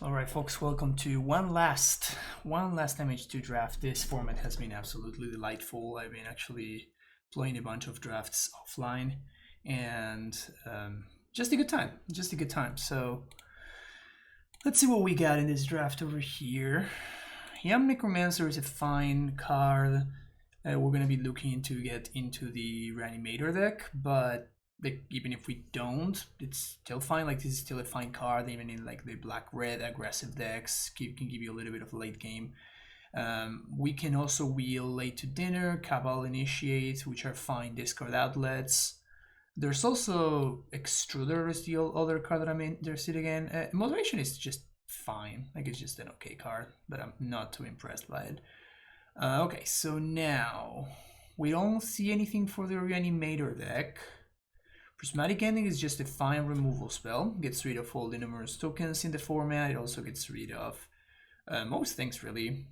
All right, folks, welcome to one last MH2 draft. This format has been absolutely delightful. I've been actually playing a bunch of drafts offline, and just a good time. So let's see what we got in this draft over here. Young Necromancer is a fine card. We're going to be looking to get into the Reanimator deck, but even if we don't, it's still fine. Like, this is still a fine card, even in like the black-red aggressive decks. Can give you a little bit of late game. We can also wheel Late to Dinner, Cabal Initiate, which are fine discard outlets. There's also Extruder is the other card that I'm interested in. Moderation is just fine. Like, it's just an okay card, but I'm not too impressed by it. Okay, so now we don't see anything for the Reanimator deck. Prismatic Ending is just a fine removal spell. Gets rid of all the numerous tokens in the format. It also gets rid of most things, really.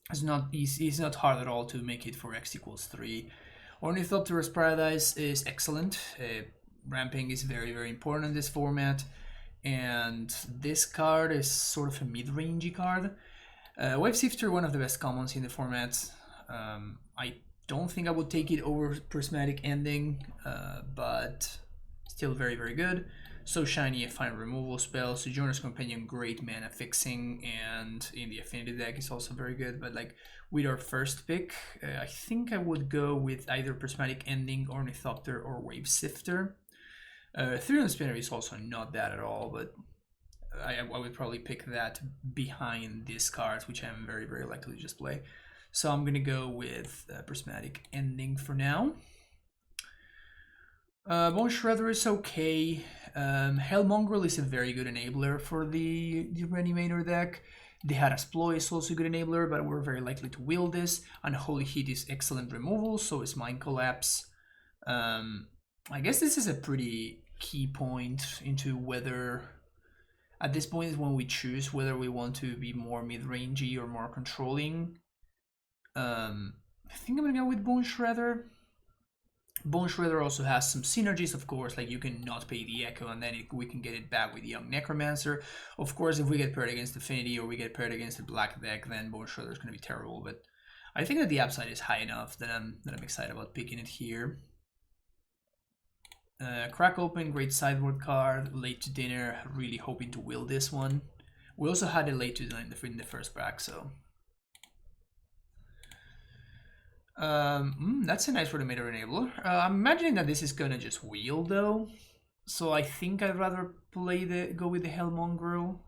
It's not hard at all to make it for X equals 3. Ornithopter's Paradise is excellent. Ramping is very, very important in this format. And this card is sort of a mid-rangey card. Wave Sifter, one of the best commons in the format. I don't think I would take it over Prismatic Ending, but still very, very good. So Shiny, a fine removal spell. Sojourner's Companion, great mana fixing, and in the Affinity deck is also very good. But like with our first pick, I think I would go with either Prismatic Ending, Ornithopter, or Wave Sifter. Ethereum Spinner is also not bad at all, but I would probably pick that behind these cards, which I'm very, very likely to just play. So I'm going to go with Prismatic Ending for now. Bone Shredder is okay. Hellmongrel is a very good enabler for the Reanimator deck. The Harasploy is also a good enabler, but we're very likely to wield this. Unholy Heat is excellent removal, so is Mind Collapse. I guess this is a pretty key point into whether... At this point is when we choose whether we want to be more mid-rangey or more controlling. I think I'm gonna go with Bone Shredder. Bone Shredder also has some synergies, of course, like you can not pay the Echo and then we can get it back with Young Necromancer. Of course, if we get paired against Affinity or we get paired against the black deck, then Bone Shredder is gonna be terrible, but I think that the upside is high enough that I'm excited about picking it here. Crack Open, great sideboard card. Late to Dinner, really hoping to wield this one. We also had a Late to Dinner in the first pack, so... that's a nice Reanimator enabler. I'm imagining that this is gonna just wheel though, so I think I'd rather go with the Hellmongrel.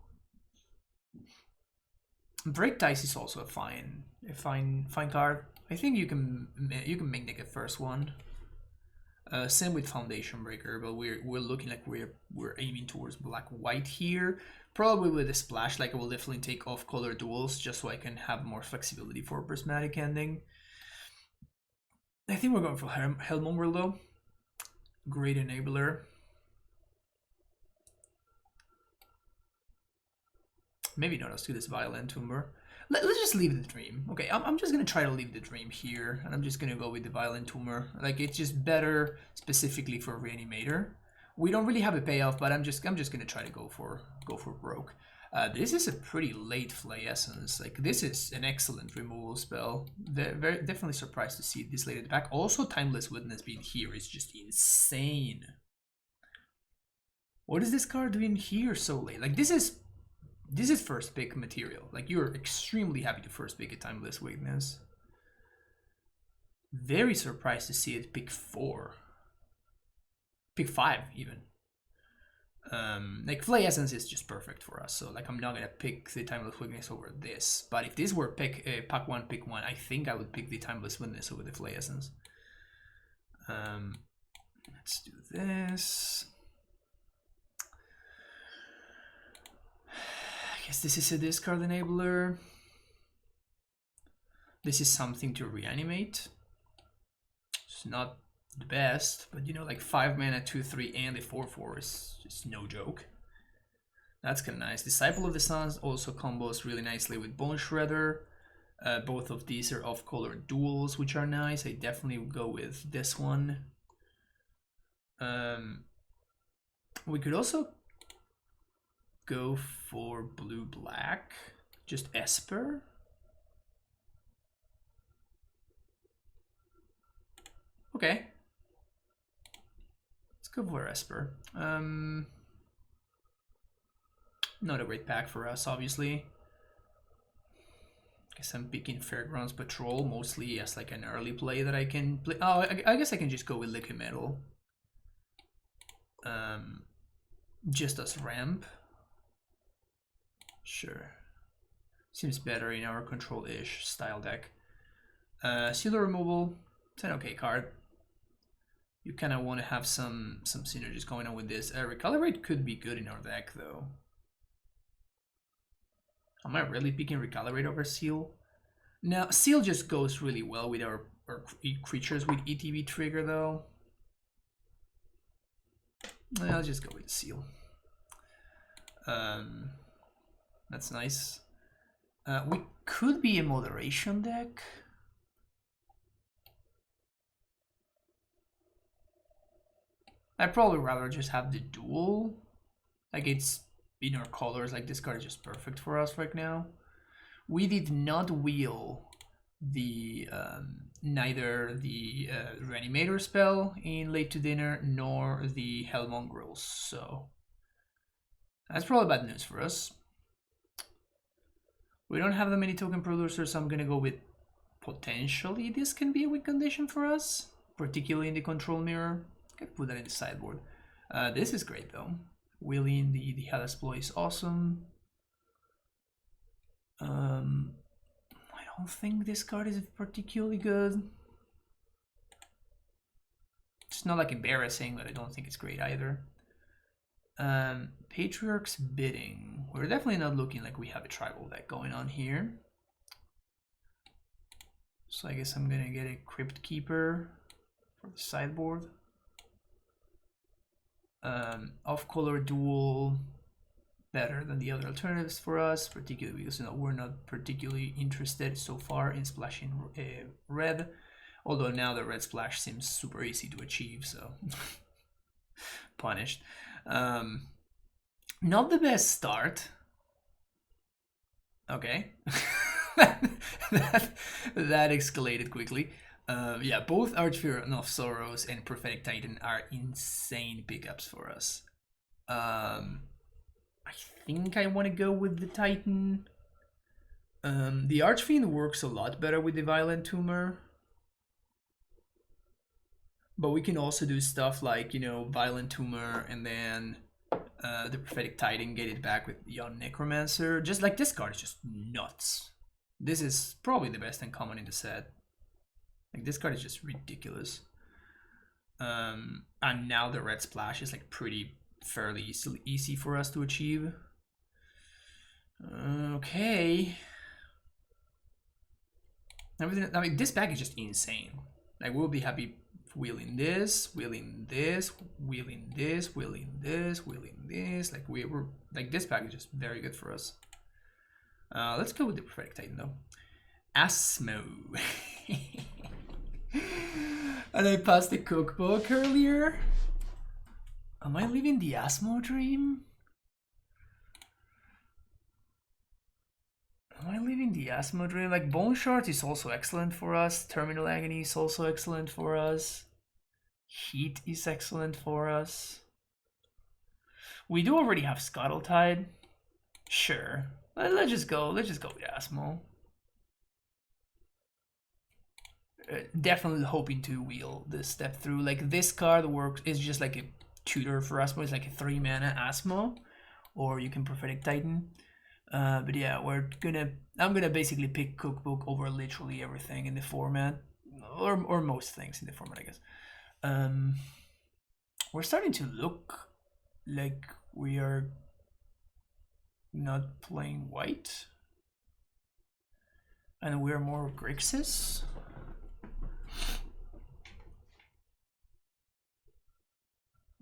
Break Dice is also a fine card. I think you can make the first one. Same with Foundation Breaker, but we're looking like we're aiming towards black-white here. Probably with a splash, like I will definitely take off color duels just so I can have more flexibility for Prismatic Ending. I think we're going for Hellmongrel though. Great enabler. Maybe not as good as Violent Tumor. Let's just leave the Dream. Okay, I'm just gonna try to leave the Dream here, and I'm just gonna go with the Violent Tumor. Like, it's just better specifically for Reanimator. We don't really have a payoff, but I'm just gonna try to go for broke. This is a pretty late Flay Essence. Like, this is an excellent removal spell. Very definitely surprised to see this late in the pack. Also, Timeless Witness being here is just insane. What is this card doing here so late? Like, this is first pick material. Like, you're extremely happy to first pick a Timeless Witness. Very surprised to see it pick 4. Pick 5 even. Like, Flay Essence is just perfect for us, so like I'm not gonna pick the Timeless Witness over this. But if this were pack 1, pick 1, I think I would pick the Timeless Witness over the Flay Essence. Let's do this. I guess this is a discard enabler. This is something to reanimate. It's not the best, but you know, like 5 mana, 2/3, and a 4/4 is just no joke. That's kind of nice. Disciple of the Suns also combos really nicely with Bone Shredder. Both of these are off-color duels, which are nice. I definitely would go with this one. We could also go for blue-black. Just Esper. Okay. Let's go for Esper. Not a great pack for us, obviously. Guess I'm picking Fairgrounds Patrol mostly as like an early play that I can play. Oh, I guess I can just go with Liquid Metal. Just as ramp. Sure. Seems better in our control-ish style deck. Sealer Removal. It's an okay card. You kind of want to have some synergies going on with this. Recalibrate could be good in our deck, though. Am I really picking Recalibrate over Seal? Now, Seal just goes really well with our creatures with ETB trigger, though. I'll just go with Seal. That's nice. We could be a Moderation deck. I'd probably rather just have the duel. Like, it's in our colors, like this card is just perfect for us right now. We did not wheel the neither the Reanimator spell in Late to Dinner nor the Hellmongrels, so that's probably bad news for us. We don't have that many token producers, so I'm gonna go with potentially this can be a win condition for us, particularly in the control mirror. I could put that in the sideboard. This is great though. Wheeling the Hellesploy is awesome. I don't think this card is particularly good. It's not like embarrassing, but I don't think it's great either. Patriarch's Bidding. We're definitely not looking like we have a tribal deck going on here. So I guess I'm gonna get a Crypt Keeper for the sideboard. Off-color duel, better than the other alternatives for us, particularly because we're not particularly interested so far in splashing red, although now the red splash seems super easy to achieve, so punished. Not the best start. Okay. that escalated quickly. Yeah, both Archfear of Sorrows and Prophetic Titan are insane pickups for us. I think I want to go with the Titan. The Archfiend works a lot better with the Violent Tumor. But we can also do stuff like, you know, Violent Tumor and then the Prophetic Titan, get it back with Young Necromancer. Just like this card is just nuts. This is probably the best uncommon in the set. Like this card is just ridiculous. And now the red splash is like fairly easy for us to achieve. Okay. Everything. I mean, this pack is just insane. Like we'll be happy wheeling this, wheeling this, wheeling this, wheeling this, wheeling this. Like we're like this pack is just very good for us. Let's go with the Prophetic Titan though. Asmo. And I passed the cookbook earlier. Am I living the Asmo dream? Am I living the Asmo dream? Like Bone Shard is also excellent for us. Terminal Agony is also excellent for us. Heat is excellent for us. We do already have Scuttletide. Sure. Let's just go with Asmo. Definitely hoping to wheel this step through. Like this card works is just like a tutor for Asmo. It's like a 3-mana Asmo, or you can Prophetic Titan. But yeah, I'm gonna basically pick Cookbook over literally everything in the format, or most things in the format, I guess. We're starting to look like we are not playing white, and we're more Grixis.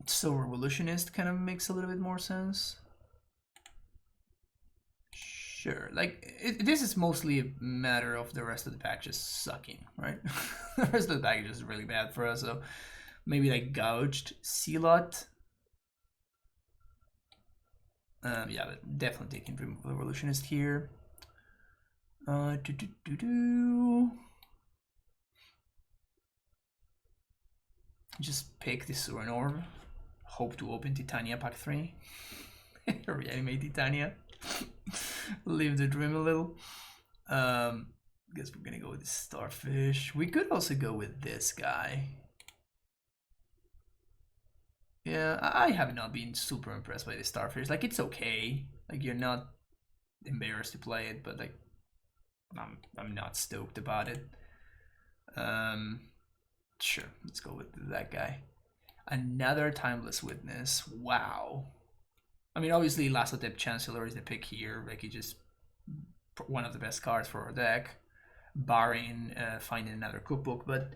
So Revolutionist kind of makes a little bit more sense. Sure, like this is mostly a matter of the rest of the pack just sucking, right? The rest of the pack is just really bad for us, so maybe like Gouged Sealot. Yeah, but definitely taking Removal Evolutionist here. Just pick this Surin Orb. Hope to open Titania Pack 3. Reanimate Titania. Live the dream a little. Guess we're gonna go with the Starfish. We could also go with this guy. Yeah, I have not been super impressed by the Starfish. Like, it's okay. Like, you're not embarrassed to play it, but like, I'm not stoked about it. Sure, let's go with that guy. Another Timeless Witness. Wow. I mean, obviously, Lassotep Chancellor is the pick here. Like, he just one of the best cards for our deck, barring finding another cookbook. But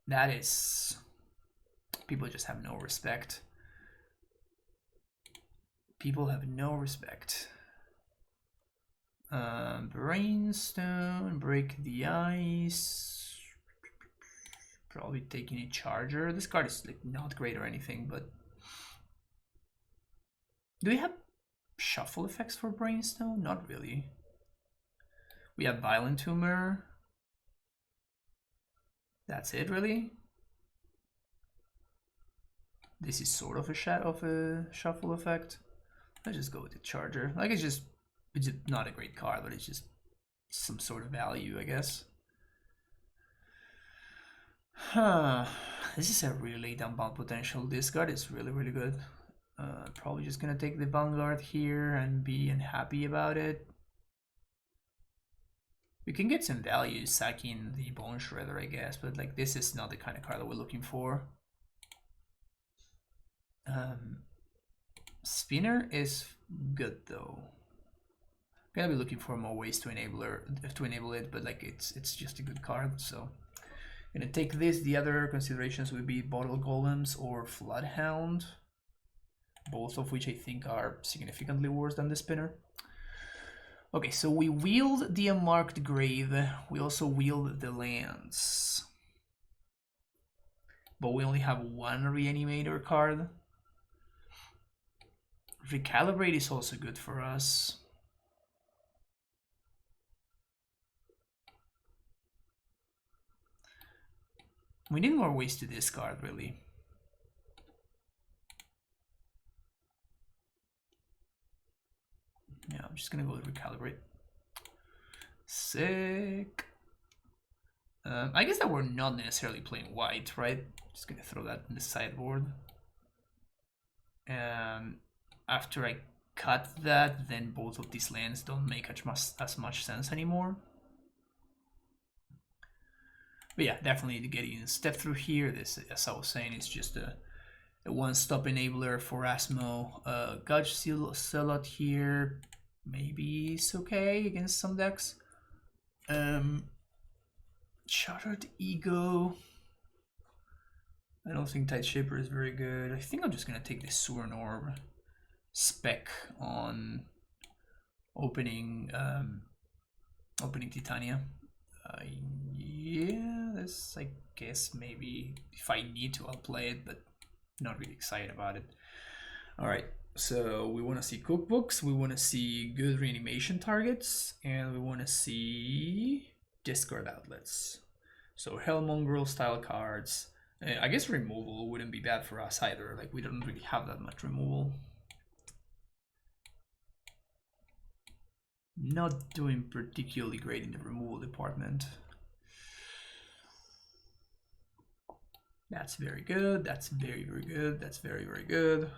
that is, people just have no respect. People have no respect. Brainstone, Break the Ice. Probably taking a Charger. This card is like not great or anything, but do we have shuffle effects for Brainstone? Not really. We have Violent Tumor. That's it, really. This is sort of a shuffle effect. Let's just go with the Charger. Like, it's just not a great card, but it's just some sort of value, I guess. Huh. This is a really dumb bound potential. This card is really, really good. Probably just gonna take the Vanguard here and be unhappy about it. We can get some value sacking the Bone Shredder, I guess, but like, this is not the kind of card that we're looking for. Spinner is good though. Gonna be looking for more ways to enable it, but like, it's just a good card. So gonna take this. The other considerations would be Bottle Golems or Floodhound, both of which I think are significantly worse than the Spinner. Okay, so we wield the Unmarked Grave. We also wield the lands, but we only have one Reanimator card. Recalibrate is also good for us. We need more ways to discard, really. Yeah, I'm just gonna go with Recalibrate. Sick. I guess that we're not necessarily playing white, right? Just gonna throw that in the sideboard. After I cut that, then both of these lands don't make as much sense anymore. But yeah, definitely getting a step through here. This, as I was saying, is just a one-stop enabler for Asmo. Gudge Zealot here, maybe it's okay against some decks. Shattered Ego. I don't think Tide Shaper is very good. I think I'm just gonna take this Surin Orb spec on opening Titania. Yeah, this, I guess, maybe if I need to, I'll play it, but not really excited about it. All right, so we want to see cookbooks, we want to see good reanimation targets, and we want to see discard outlets. So Hellmongrel style cards. I guess removal wouldn't be bad for us either. Like, we don't really have that much removal. Not doing particularly great in the removal department. That's very good. That's very, very good. That's very, very good.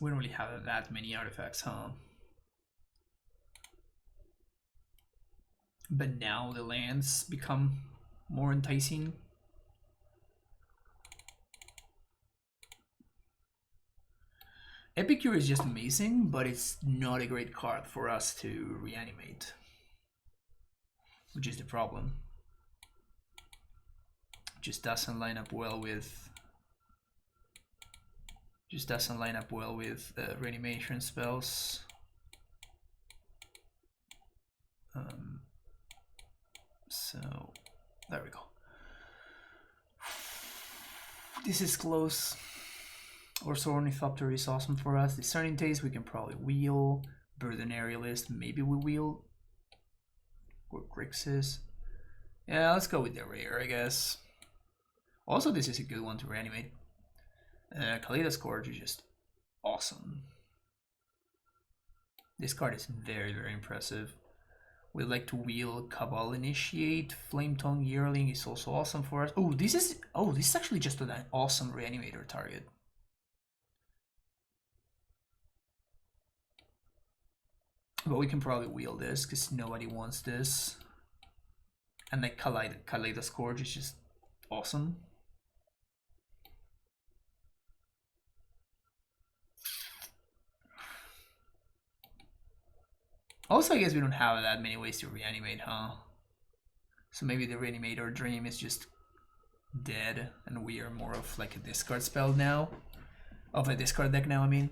We don't really have that many artifacts, huh? But now the lands become more enticing. Epicure is just amazing, but it's not a great card for us to reanimate, which is the problem. Just doesn't line up well with reanimation spells. So there we go. This is close. Orso Ornithopter is awesome for us. Discerning Taste we can probably wheel. Burden Aerialist, maybe we wheel. Or Grixis. Yeah, let's go with the rare, I guess. Also, this is a good one to reanimate. Kalida's Scourge is just awesome. This card is very, very impressive. We like to wheel Cabal Initiate. Flame Tongue Yearling is also awesome for us. Oh, this is actually just an awesome reanimator target. But we can probably wheel this because nobody wants this. And like Kaleida Scourge is just awesome. Also, I guess we don't have that many ways to reanimate, huh? So maybe the Reanimator Dream is just dead, and we are more of like a discard spell now. Of a discard deck now, I mean.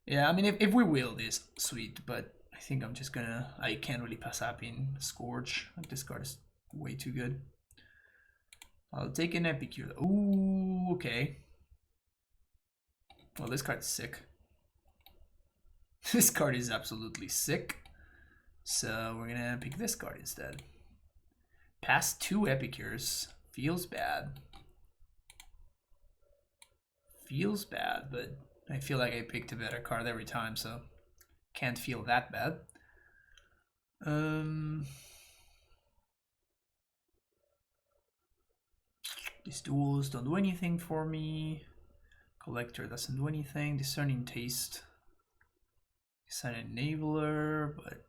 Yeah, I mean, if we wheel this, sweet, but I think I'm just gonna... I can't really pass up in Scourge. Like, this card is way too good. I'll take an Epicure. Ooh, okay. Well, this card is sick. This card is absolutely sick. So we're gonna pick this card instead. Past 2 Epicures. Feels bad. Feels bad, but I feel like I picked a better card every time, so can't feel that bad. These duels don't do anything for me. Collector doesn't do anything. Discerning Taste is an enabler, but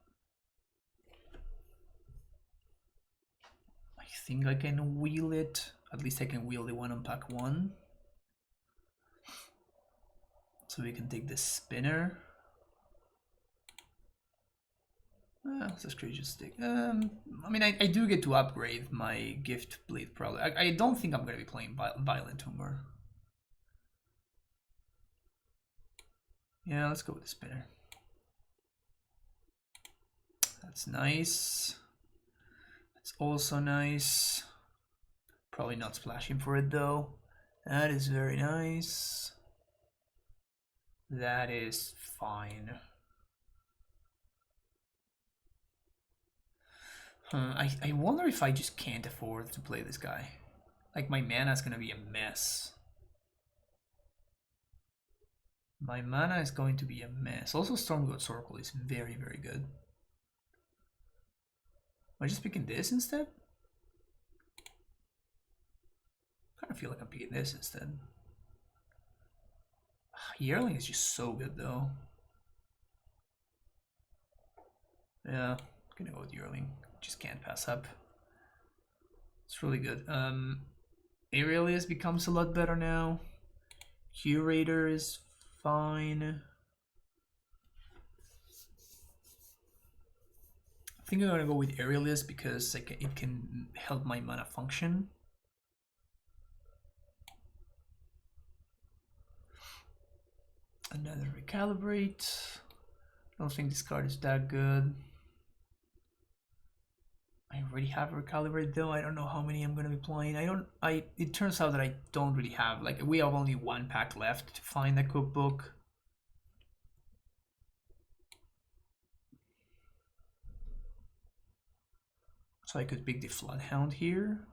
I think I can wheel it. At least I can wheel the one on pack 1. So we can take the spinner. Let's just create a stick. I mean, I do get to upgrade my Gift Blade probably. I don't think I'm going to be playing Violent Tumor. Yeah, let's go with the spinner. That's nice. That's also nice. Probably not splashing for it though. That is very nice. That is fine. I wonder if I just can't afford to play this guy. Like, my mana is gonna be a mess. My mana is going to be a mess. Also, Stormgod Oracle is very, very good. Am I just picking this instead? I kind of feel like I'm picking this instead. Yearling is just so good though. Yeah, gonna go with Yearling. Just can't pass up. It's really good. Aerialist becomes a lot better now. Curator is fine. I think I'm gonna go with Aerialist because it can help my mana function. Another Recalibrate. I don't think this card is that good. I already have Recalibrate though. I don't know how many I'm gonna be playing. It turns out that I don't really have, like, we have only 1 pack left to find the cookbook. So I could pick the Floodhound here.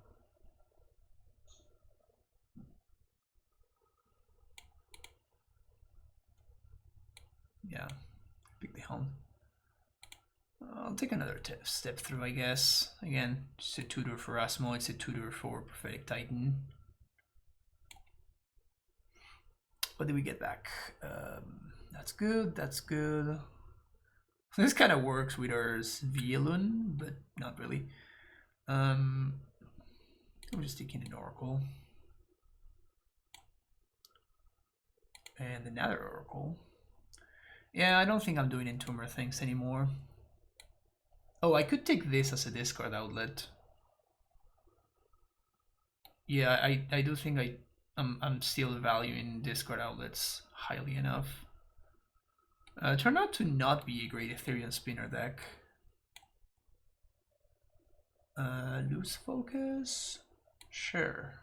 Yeah, pick the Hound. I'll take another step through, I guess. Again, it's a tutor for Asmo, it's a tutor for Prophetic Titan. What did we get back? That's good, that's good. This kind of works with our Vielun, but not really. I'm just taking an Oracle. And another Oracle. Yeah, I don't think I'm doing Entomber things anymore. Oh, I could take this as a discard outlet. Yeah, I do think I'm still valuing discard outlets highly enough. Turned out to not be a great Ethereum spinner deck. Loose focus? Sure.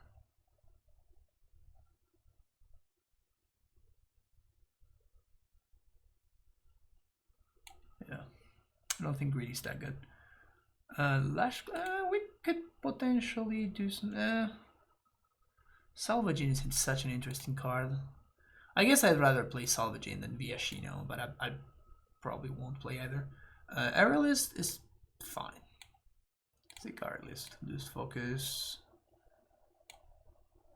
I don't think greedy's that good. Lash, we could potentially do some. Salvaging is such an interesting card. I guess I'd rather play Salvaging than Viashino, but I probably won't play either. Aerialist is fine. The card list. Just focus.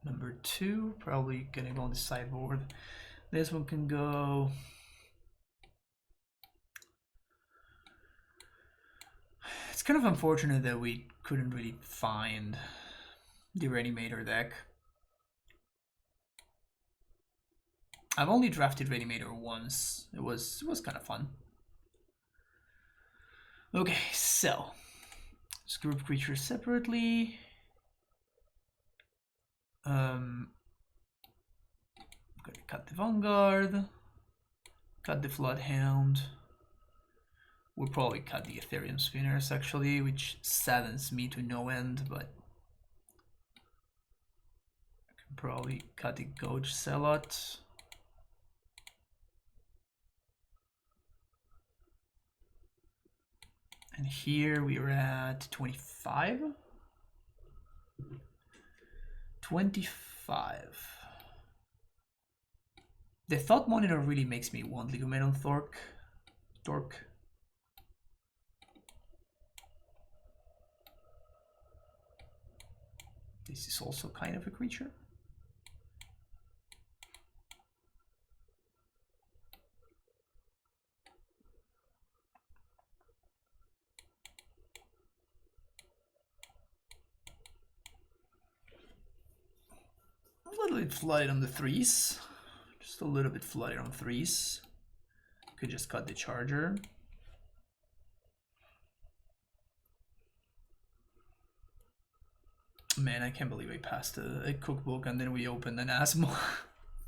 Number 2, probably gonna go on the sideboard. This one can go. It's kind of unfortunate that we couldn't really find the Reanimator deck. I've only drafted Reanimator once. It was kind of fun. Okay, so let's group creatures separately. I'm gonna cut the Vanguard, cut the Floodhound. We'll probably cut the Ethereum Spinners actually, which saddens me to no end, but I can probably cut the Gouge Zealot. And here we are at 25. 25. The Thought Monitor really makes me want Ligamenon Torque. This is also kind of a creature. A little bit flooded on the 3s. Just a little bit flooded on 3s. Could just cut the Charger. Man, I can't believe I passed a cookbook and then we opened an Asmo.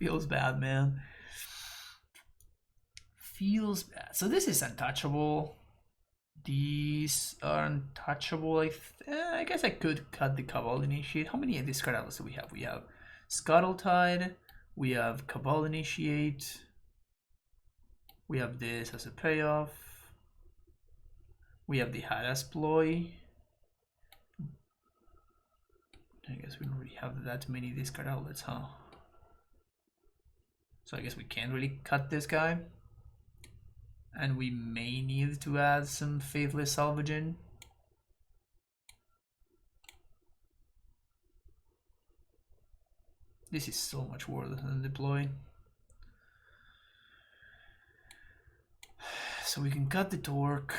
Feels bad, man. Feels bad. So this is untouchable. These are untouchable. I guess I could cut the Cabal Initiate. How many of these cards do we have? We have Scuttletide. We have Cabal Initiate. We have this as a payoff. We have the Hadass Ploy. I guess we don't really have that many discard outlets, huh? So I guess we can't really cut this guy. And we may need to add some Faithless Salvaging. This is so much worse than deploy. So we can cut the Torque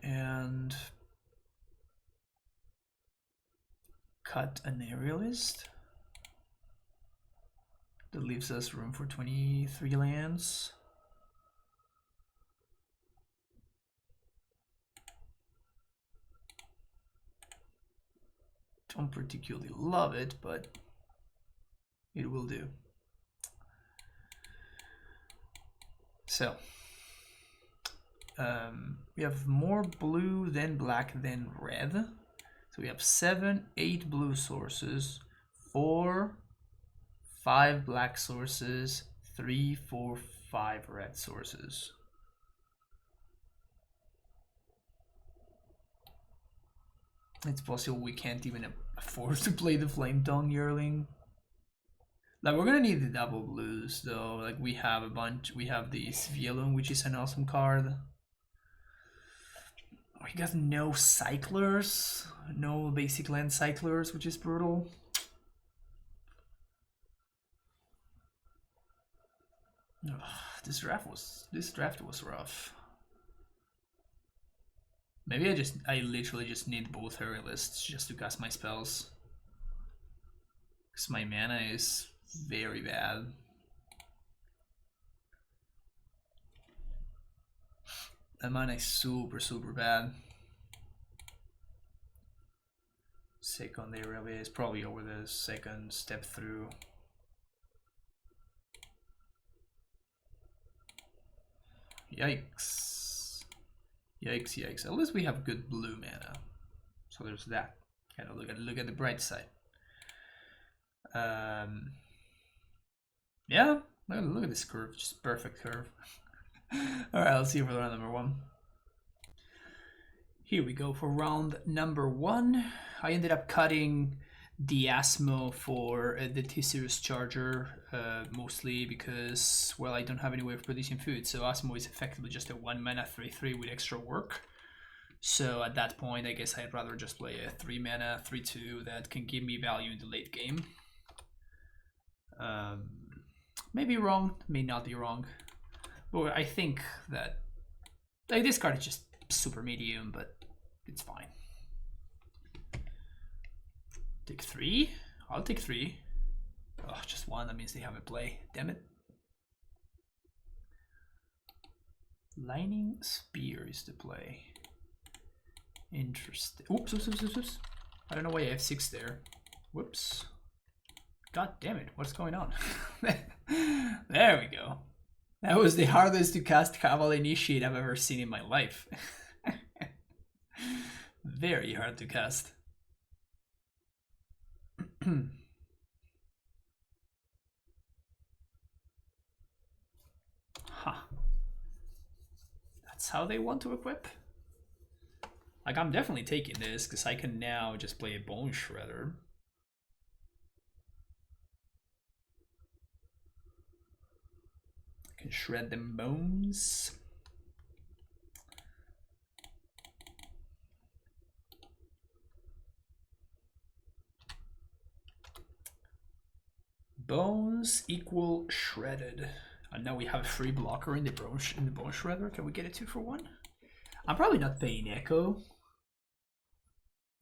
and cut an Aerialist. That leaves us room for 23 lands. Don't particularly love it, but it will do. So we have more blue than black than red. So we have 7, 8 blue sources, 4, 5 black sources, 3, 4, 5 red sources. It's possible we can't even afford to play the Flame Tongue Yearling. Like, we're gonna need the double blues though. Like, we have a bunch. We have the Svielung, which is an awesome card. We got no cyclers, no basic land cyclers, which is brutal. Ugh, this draft was rough. Maybe I literally just need both Aerialists just to cast my spells. Because my mana is very bad. That mana is super, super bad. Second Aerialist is probably over the second step through. Yikes. Yikes, yikes. At least we have good blue mana. So there's that. Gotta look at the bright side. Yeah, look at this curve. Just perfect curve. Alright, let's see for round number 1. Here we go for round number 1. I ended up cutting the Asmo for the T-Series charger, mostly because, well, I don't have any way of producing food, so Asmo is effectively just a 1 mana 3/3 with extra work. So at that point, I guess I'd rather just play a 3 mana 3/2 that can give me value in the late game. May be wrong, may not be wrong, but I think that like, this card is just super medium, but it's fine. Take 3. I'll take 3. Oh, just 1. That means they have a play. Damn it. Lightning Spear is the play. Interesting. Oops, oops, oops, oops, oops. I don't know why I have 6 there. Whoops. God damn it. What's going on? There we go. That was the hardest to cast Cabal Initiate I've ever seen in my life. Very hard to cast. Huh. That's how they want to equip? Like, I'm definitely taking this because I can now just play a Bone Shredder. I can shred them bones. Bones equal shredded. And now we have a free blocker in the bone shredder. Can we get a 2-for-1? I'm probably not paying Echo.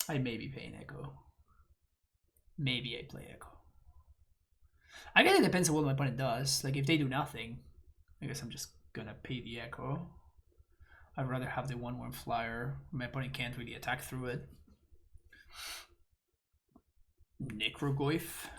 I may be paying Echo. Maybe I play Echo. I guess it depends on what my opponent does. Like if they do nothing, I guess I'm just gonna pay the Echo. I'd rather have the 1/1 flyer. My opponent can't really attack through it. Necrogoyf.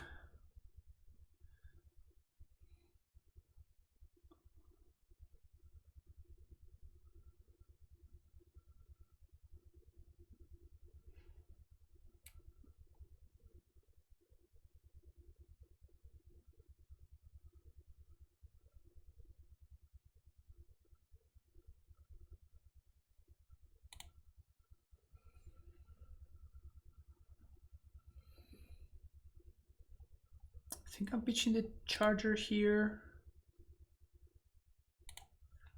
I think I'm pitching the charger here.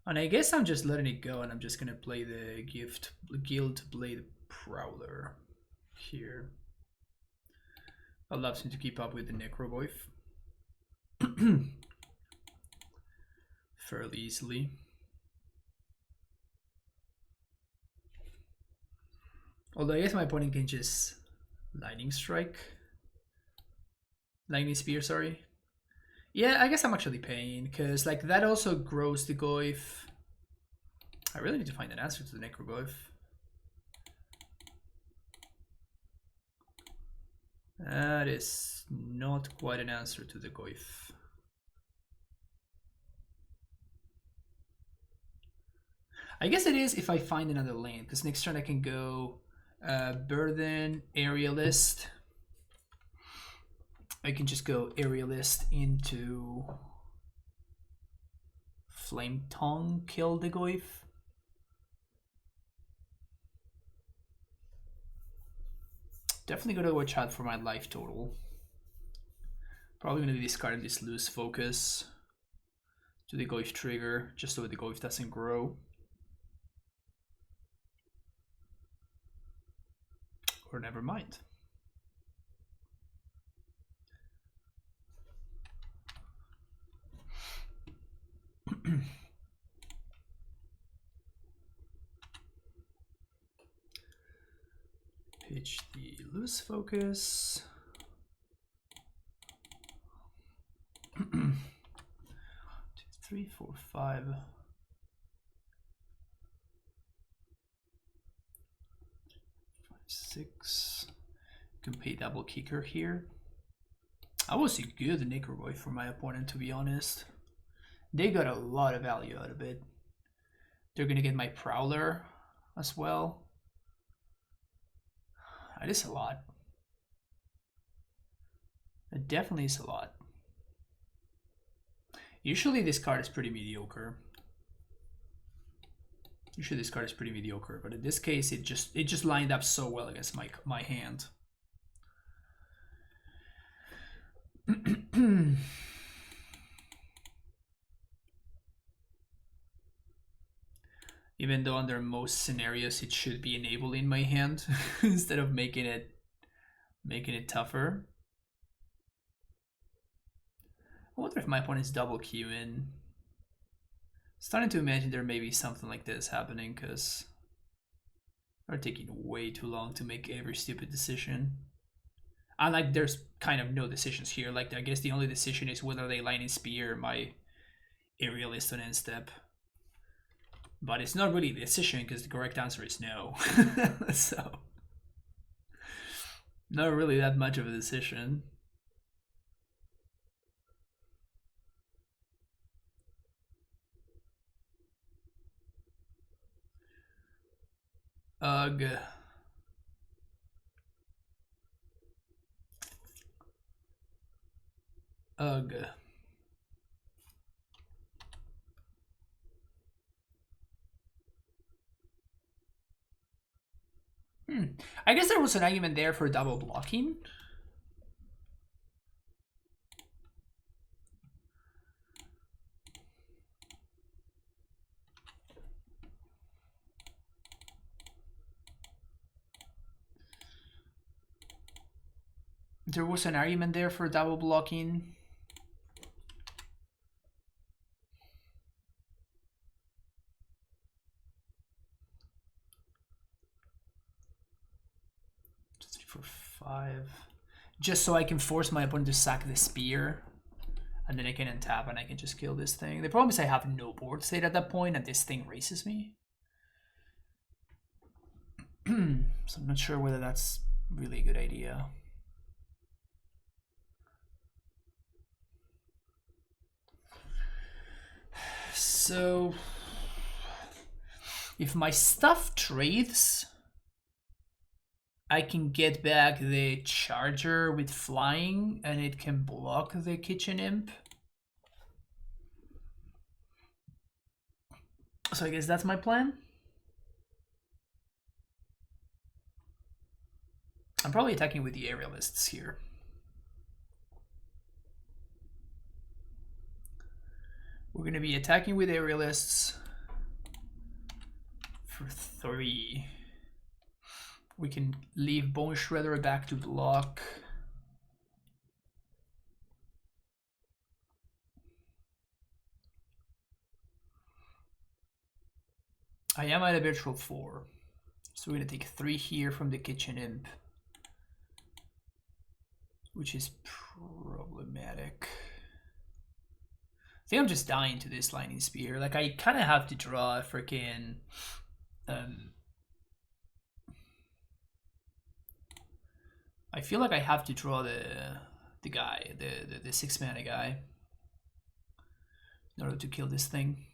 And I guess I'm just letting it go and I'm just gonna play the Guild Blade Prowler here. Allows me to keep up with the Necrogoyf fairly easily. Although I guess my opponent can just Lightning Spear, sorry. Yeah, I guess I'm actually paying, because like that also grows the Goyf. I really need to find an answer to the Necrogoyf. That is not quite an answer to the Goyf. I guess it is if I find another land, because next turn I can go Burden, Aerialist. I can just go Aerialist into Flame Tongue, kill the Goyf. Definitely gonna watch out for my life total. Probably gonna be discarding this Loose Focus to the Goyf trigger, just so the Goyf doesn't grow. Or never mind. Pitch the Loose Focus. 2, 3, 4, 5. 5, 6. Can pay double kicker here. I was a good Necrogoyf for my opponent, to be honest. They got a lot of value out of it. They're gonna get my Prowler as well. That is a lot. It definitely is a lot. Usually this card is pretty mediocre. Usually this card is pretty mediocre, but in this case it just lined up so well against my hand. Even though under most scenarios it should be enabling my hand instead of making it tougher. I wonder if my opponent is double queuing. Starting to imagine there may be something like this happening because they're taking way too long to make every stupid decision. And like there's kind of no decisions here. Like I guess the only decision is whether they lightning spear my aerialist on end step. But it's not really a decision because the correct answer is no. So not really that much of a decision. Ugh. Ugh. I guess there was an argument there for double blocking. There was an argument there for double blocking. For 5. Just so I can force my opponent to sack the spear. And then I can untap and I can just kill this thing. The problem is I have no board state at that point and this thing races me. So I'm not sure whether that's really a good idea. So if my stuff trades, I can get back the charger with flying and it can block the kitchen imp. So I guess that's my plan. I'm probably attacking with the aerialists here. We're going to be attacking with aerialists for 3. We can leave Bone Shredder back to block. I am at a virtual 4. So we're going to take 3 here from the kitchen imp, which is problematic. I think I'm just dying to this lightning spear. Like I kind of have to draw a freaking I feel like I have to draw the guy, the 6-mana guy in order to kill this thing.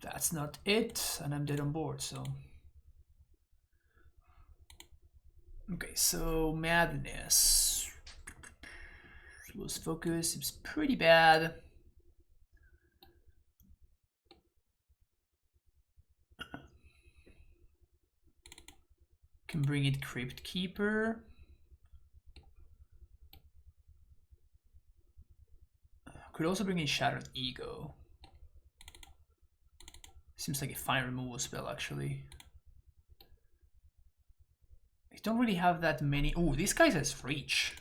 That's not it, and I'm dead on board, so. Okay, so madness. Lose focus, it's pretty bad. Can bring it Crypt Keeper. Could also bring in Shattered Ego. Seems like a fine removal spell, actually. I don't really have that many. Oh, this guy has reach.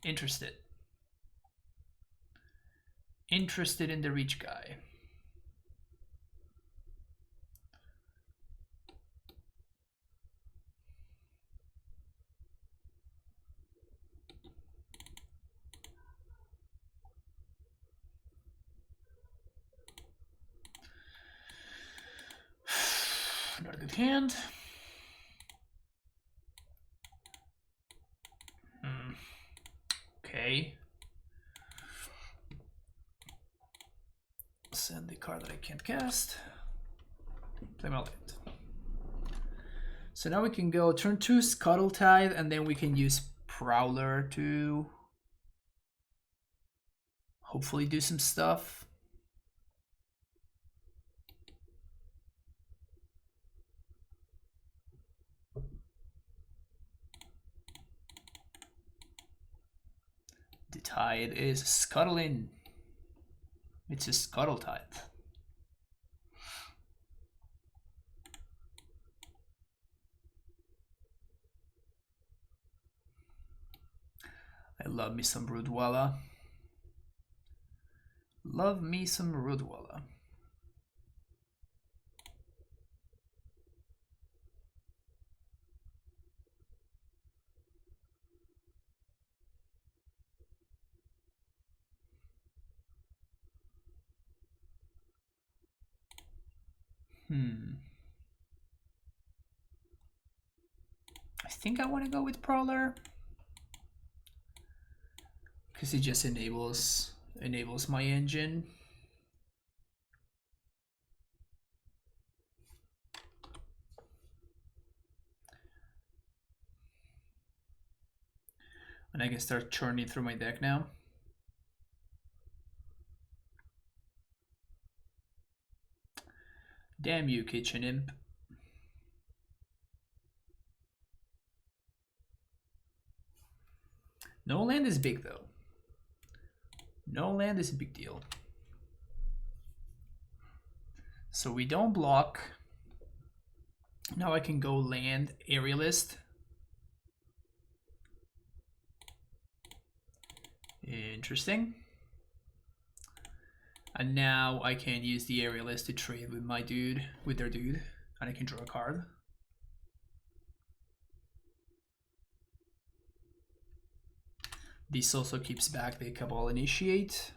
Interested. Interested in the reach guy. Not a good hand. Okay. Send the card that I can't cast. Play my ultimate. So now we can go turn 2 Scuttle Tide, and then we can use Prowler to hopefully do some stuff. The tide is scuttling. It's a scuttle tide. I love me some Rudwalla. Love me some Rudwalla. I think I want to go with Prowler because it just enables my engine. And I can start churning through my deck now. Damn you, Kitchen Imp. No land is big though. No land is a big deal. So we don't block. Now I can go land aerialist. Interesting. And now I can use the aerialist to trade with my dude, with their dude, and I can draw a card. This also keeps back the Cabal Initiate.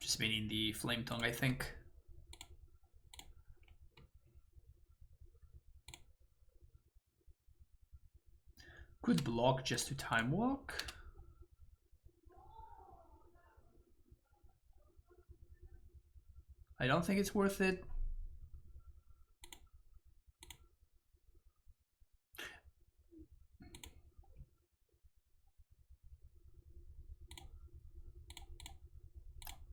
Just meaning the Flame Tongue, I think. Could block just to Time Walk. I don't think it's worth it.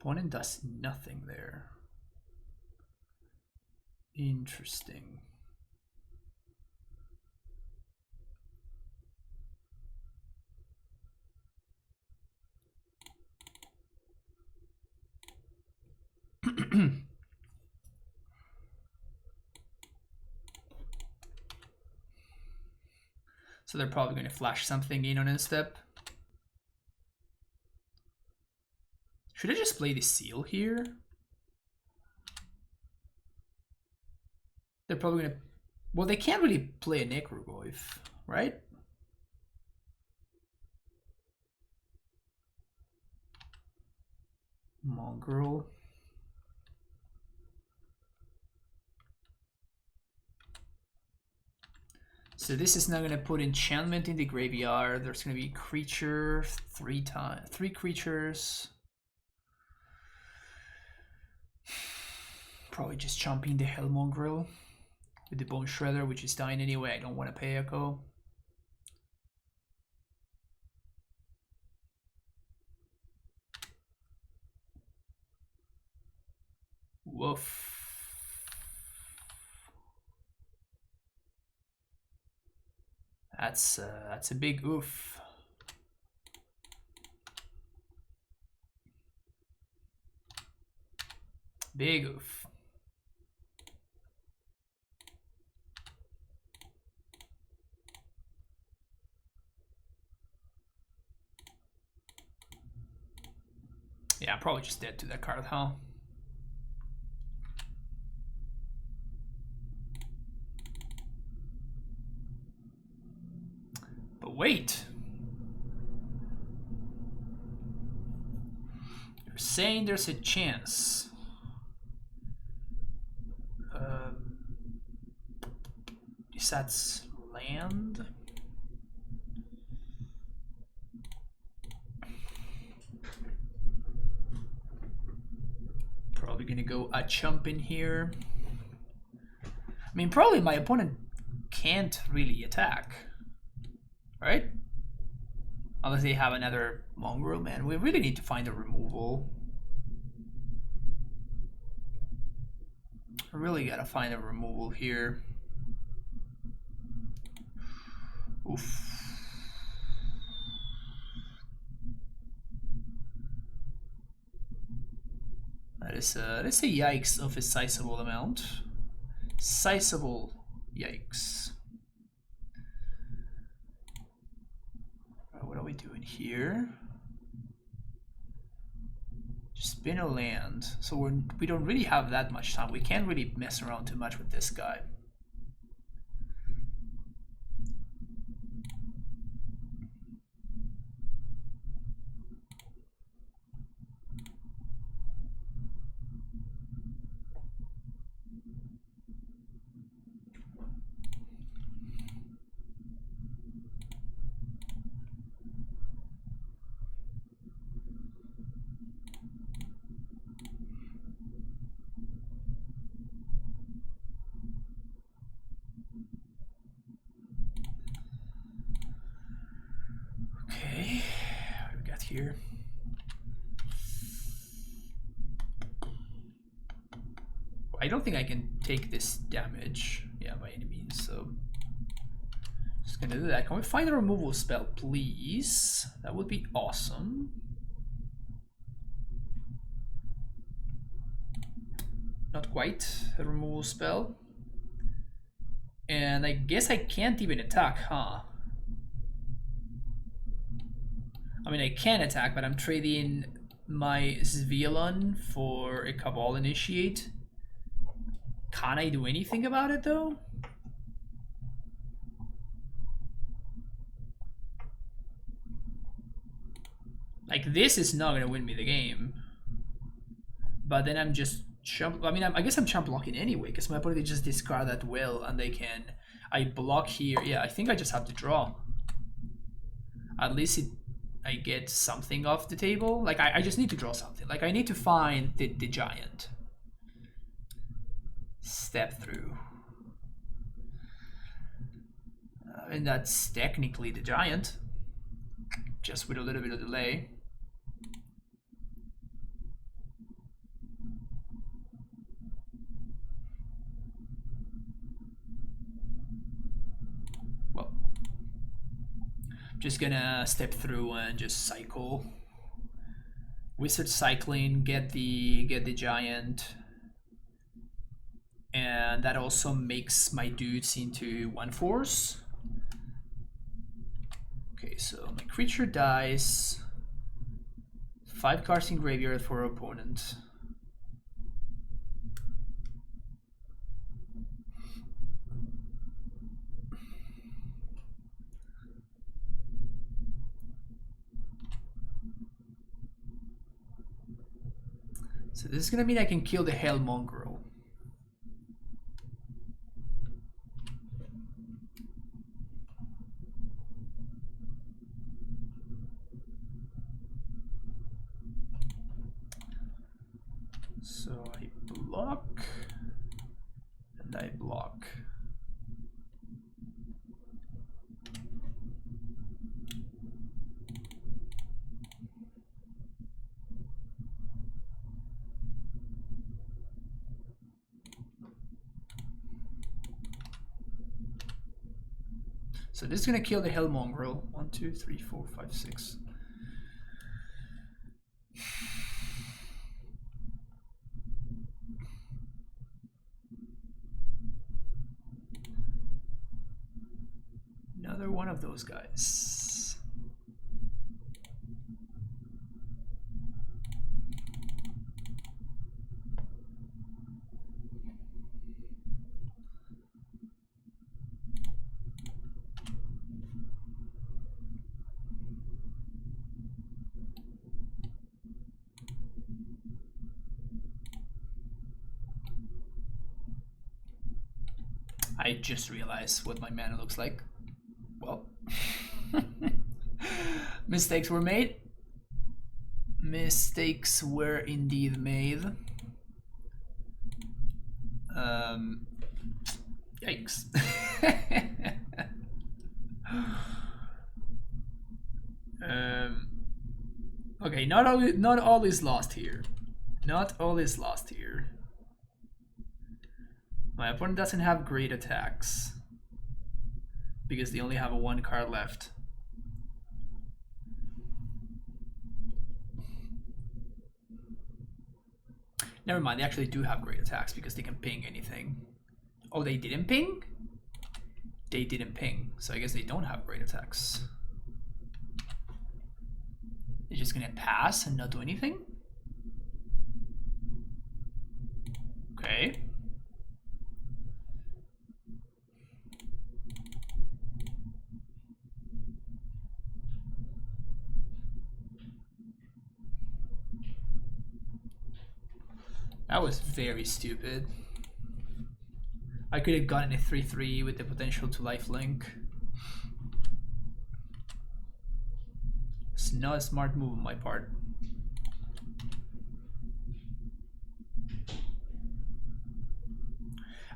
Opponent does nothing there. Interesting. So they're probably going to flash something in on end step. Should I just play the seal here? They're probably going to... Well, they can't really play a Necrogoyf, right? Mongrel. So this is now going to put enchantment in the graveyard. There's going to be creature three creatures. Probably just chomping the Hell Mongrel with the Bone Shredder, which is dying anyway. I don't want to pay Echo. Woof. That's a big oof. Big oof. Yeah, I'm probably just dead to that card, huh? But wait. saying there's a chance. Is that land? Probably gonna go a chump in here. I mean, probably my opponent can't really attack, right? Unless they have another mongrel, man. We really need to find a removal. I really gotta find a removal here. Oof. That's a yikes of a sizable amount. Sizable yikes. What are we doing here? Spin a land. So we don't really have that much time. We can't really mess around too much with this guy. Okay, what do we got here? I don't think I can take this damage, yeah, by any means, so just gonna do that. Can we find a removal spell, please? That would be awesome. Not quite a removal spell. And I guess I can't even attack, huh? I mean, I can attack, but I'm trading my Sviolon for a Cabal Initiate. Can I do anything about it, though? Like, this is not gonna win me the game. But then I'm just chump. I mean, I guess I'm chump blocking anyway, because my opponent just discard that will, and they can. I block here. Yeah, I think I just have to draw. At least I get something off the table. Like, I just need to draw something. Like, I need to find the giant. Step through. And that's technically the giant. Just with a little bit of delay. Well, just gonna step through and just cycle. Wizard cycling, get the giant. And that also makes my dudes into 1/4s. Okay, so my creature dies. 5 cards in graveyard for opponent. So this is gonna mean I can kill the Hell Mongrel. So I block, and I block. So this is gonna kill the Hell Mongrel. 1, 2, 3, 4, 5, 6. Another one of those guys. I just realized what my mana looks like. Well, mistakes were made. Mistakes were indeed made. Yikes. Okay, not all is lost here. Not all is lost here. My opponent doesn't have great attacks because they only have a 1 card left. Never mind, they actually do have great attacks because they can ping anything. Oh, they didn't ping? They didn't ping, so I guess they don't have great attacks. They're just gonna pass and not do anything? Okay. That was very stupid. I could have gotten a 3/3 with the potential to lifelink. It's not a smart move on my part.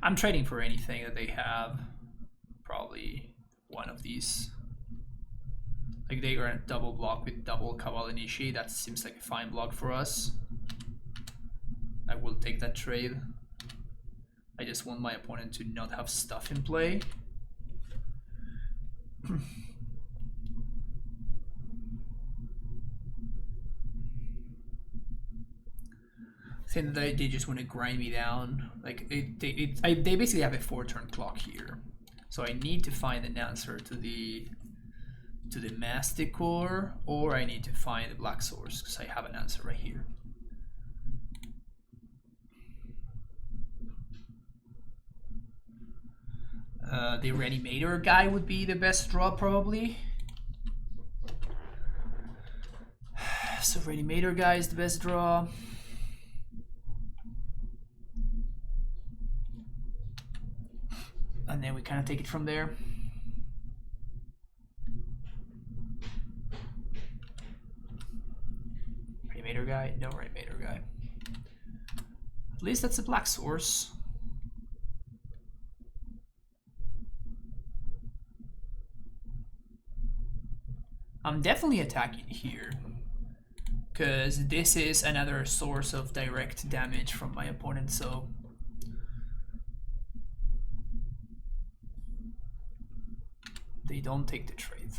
I'm trading for anything that they have. Probably one of these. Like they are a double block with double Cavalinishi. That seems like a fine block for us. I will take that trade. I just want my opponent to not have stuff in play. I think that they just want to grind me down. Like they basically have a 4-turn clock here, so I need to find an answer to the Masticore, or I need to find the Black Source because I have an answer right here. The Reanimator guy would be the best draw probably. So Reanimator guy is the best draw. And then we kind of take it from there. Reanimator guy, no Reanimator guy. At least that's a Black Source. I'm definitely attacking here because this is another source of direct damage from my opponent, so they don't take the trade.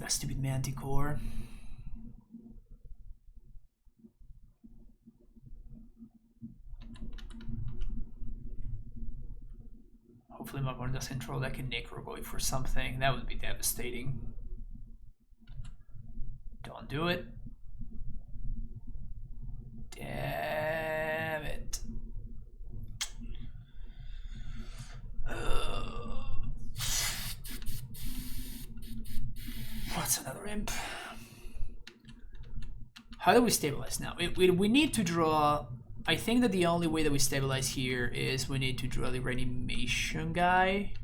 That stupid Manticore. Hopefully my opponent doesn't throw like a Necrogoy for something. That would be devastating. Don't do it. Damn it. What's another imp? How do we stabilize now? We need to draw. I think that the only way that we stabilize here is we need to draw the Reanimation guy.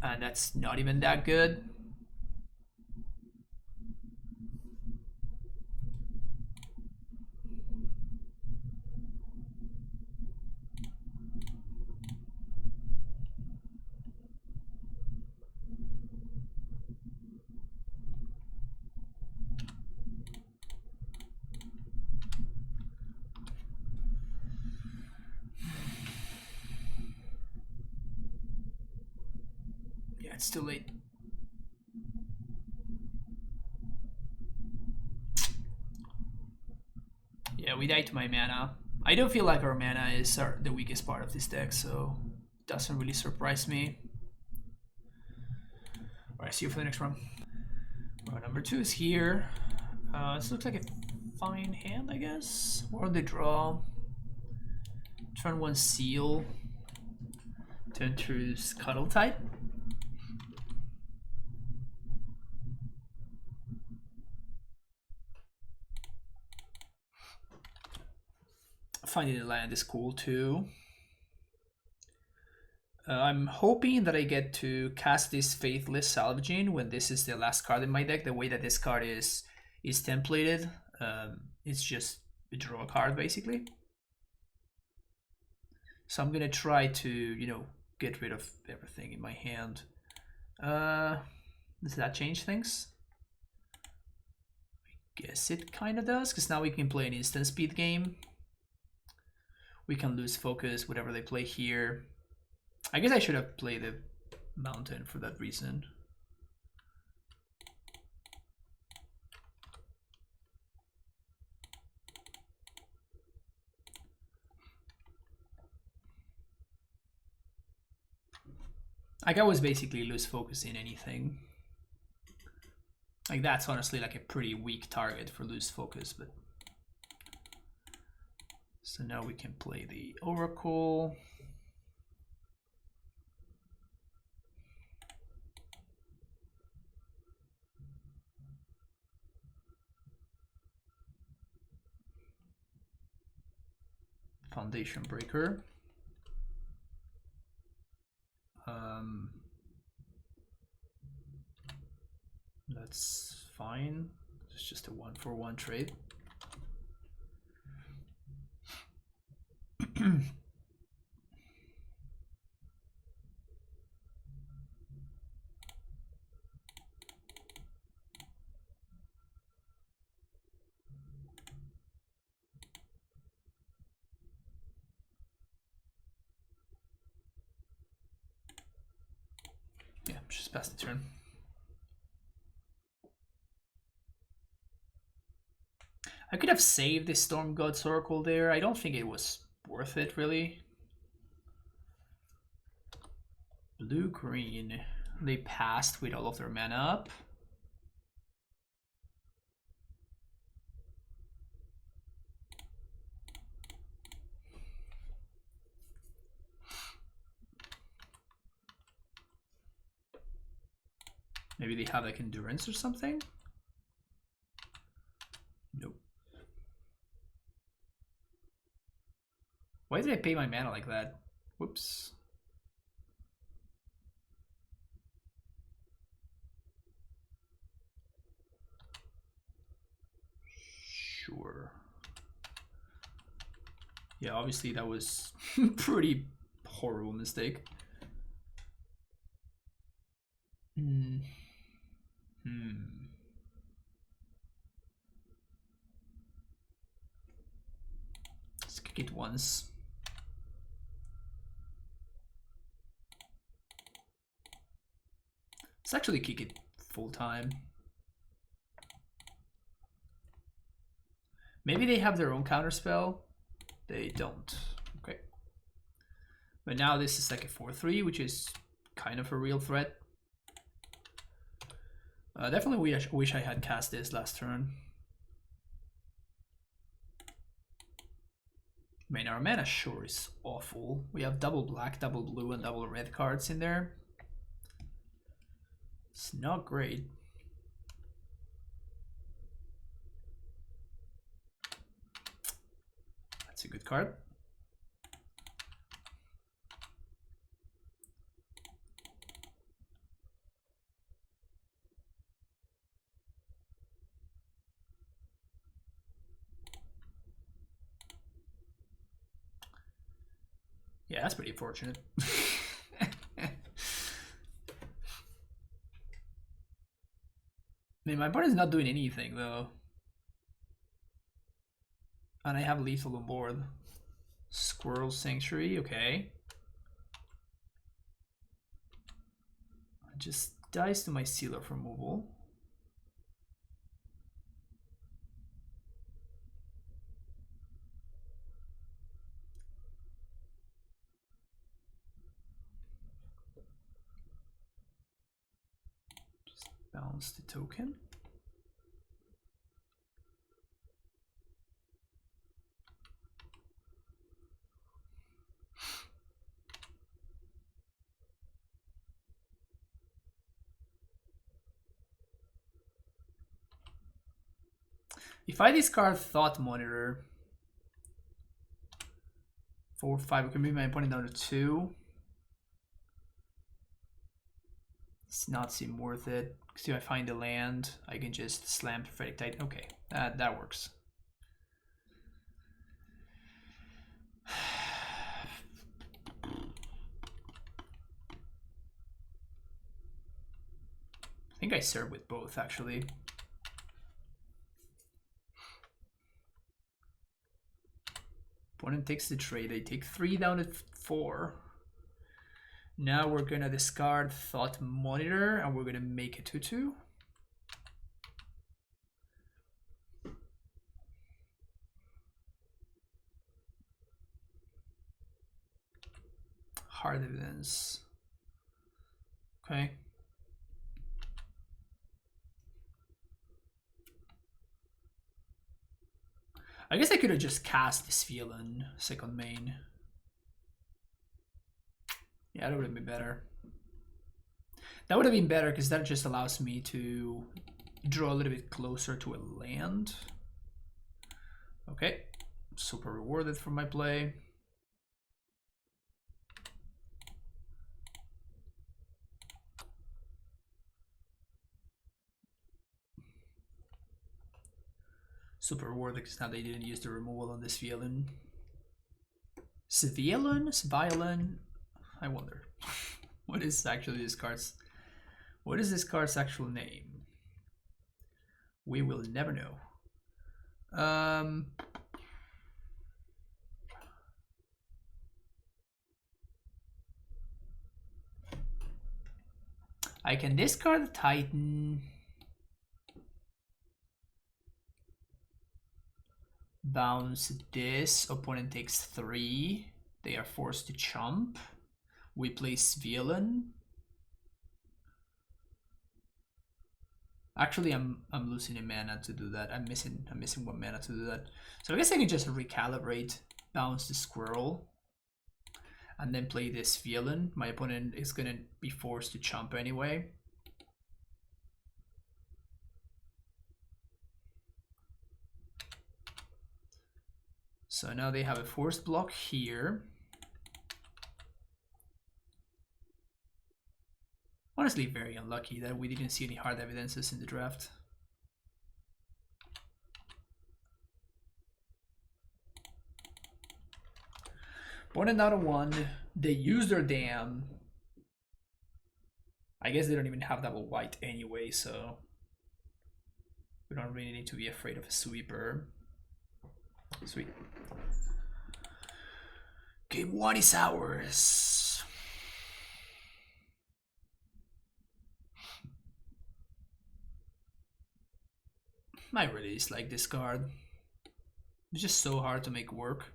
And that's not even that good. It's too late. Yeah, we died to my mana. I don't feel like our mana is the weakest part of this deck, so it doesn't really surprise me. Alright, see you for the next round. Round number 2 is here. This looks like a fine hand, I guess. We're on the draw. Turn 1 Seal. Turn 2 Scuttle type. Finding the land is cool too. I'm hoping that I get to cast this Faithless Salvaging when this is the last card in my deck. The way that this card is templated, it's just a draw card basically. So I'm gonna try to, you know, get rid of everything in my hand. Does that change things? I guess it kind of does, because now we can play an instant speed game. We can lose focus, whatever they play here. I guess I should have played the mountain for that reason. Like I was basically lose focus in anything. Like that's honestly like a pretty weak target for lose focus, but so now we can play the Oracle. Foundation Breaker. That's fine. It's just a 1-for-1 trade. Yeah, just pass the turn. I could have saved the Storm God's Oracle there. I don't think it was worth it, really. Blue-green. They passed with all of their mana up. Maybe they have like endurance or something? Nope. Why did I pay my mana like that? Whoops. Sure. Yeah, obviously that was pretty horrible mistake. Let's kick it once. Let's actually kick it full time. Maybe they have their own counterspell. They don't. Okay. But now this is like a 4-3, which is kind of a real threat. Definitely wish I had cast this last turn. I mean, our mana sure is awful. We have double black, double blue, and double red cards in there. It's not great. That's a good card. Yeah, that's pretty fortunate. I mean, my opponent's not doing anything though. And I have lethal on board. Squirrel Sanctuary, okay. Just dies to my Seal of Removal. Just bounce the token. If I discard Thought Monitor, 4, 5, I can move my opponent down to 2. Does not seem worth it. See if I find the land, I can just slam Prophetic Titan. Okay, that works. I think I serve with both, actually. Opponent takes the trade. I take 3 down to 4. Now we're gonna discard Thought Monitor and we're gonna make a 2/2. Hard Evidence. Okay. I guess I could have just cast this villain second main. Yeah, that would have been better. That would have been better because that just allows me to draw a little bit closer to a land. Okay, super rewarded for my play. Super rewarded because now they didn't use the removal on this villain. Violin? I wonder. What is actually this card's... What is this card's actual name? We will never know. I can discard the Titan. Bounce this. Opponent takes 3. They are forced to chump. We place villain. Actually, I'm losing a mana to do that. I'm missing 1 mana to do that. So I guess I can just recalibrate, bounce the squirrel, and then play this villain. My opponent is gonna be forced to chump anyway. So now they have a forced block here. Honestly, very unlucky that we didn't see any hard evidences in the draft. Opponent out of 1. They use their dam. I guess they don't even have double white anyway, so we don't really need to be afraid of a sweeper. Sweet. Game 1 is ours. I really dislike this card. It's just so hard to make work.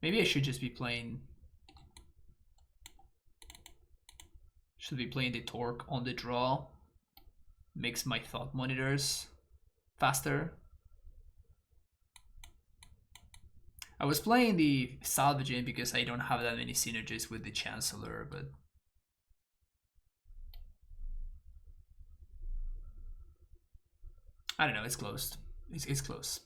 Maybe I should just be playing... Should be playing the Torque on the draw. Makes my Thought Monitors faster. I was playing the Salvaging because I don't have that many synergies with the Chancellor, but... I don't know, it's closed. It's close.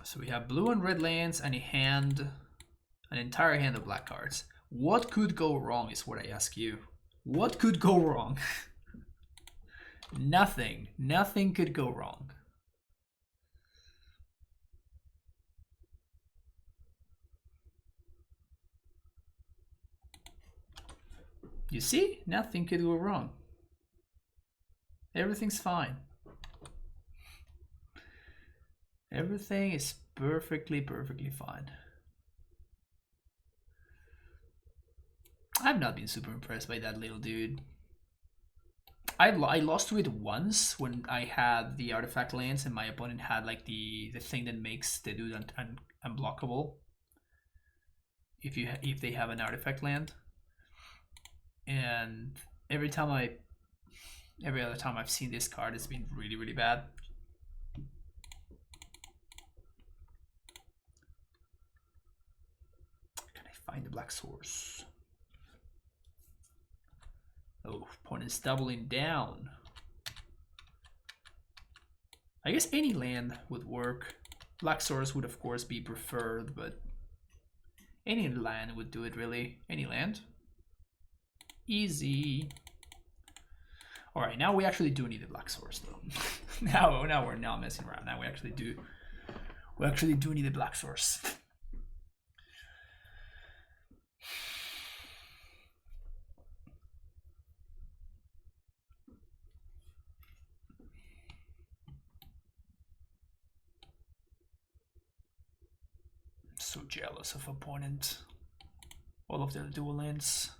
So we have blue and red lands and a hand, an entire hand of black cards. What could go wrong is what I ask you. What could go wrong? Nothing. Nothing could go wrong. You see? Nothing could go wrong. Everything's fine. Everything is perfectly fine. I've not been super impressed by that little dude. I lost to it once when I had the artifact lands and my opponent had like the thing that makes the dude unblockable. If they have an artifact land. And every other time I've seen this card, it's been really bad. Find the black source. Oh, opponent's doubling down. I guess any land would work. Black source would of course be preferred, but any land would do it really. Any land. Easy. Alright, now we actually do need a black source though. now we're not messing around. Now we actually do need a black source. So jealous of opponent. All of their dual lands.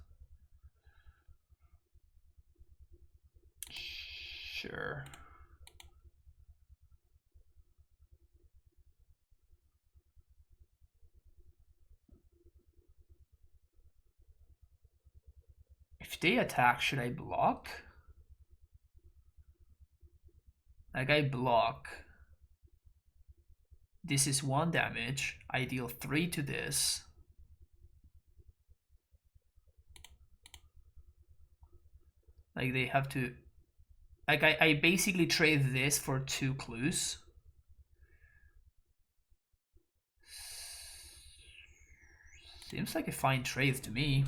Sure. If they attack, should I block? Like I block. This is 1 damage. I deal 3 to this. Like they have to... Like I basically trade this for 2 clues. Seems like a fine trade to me.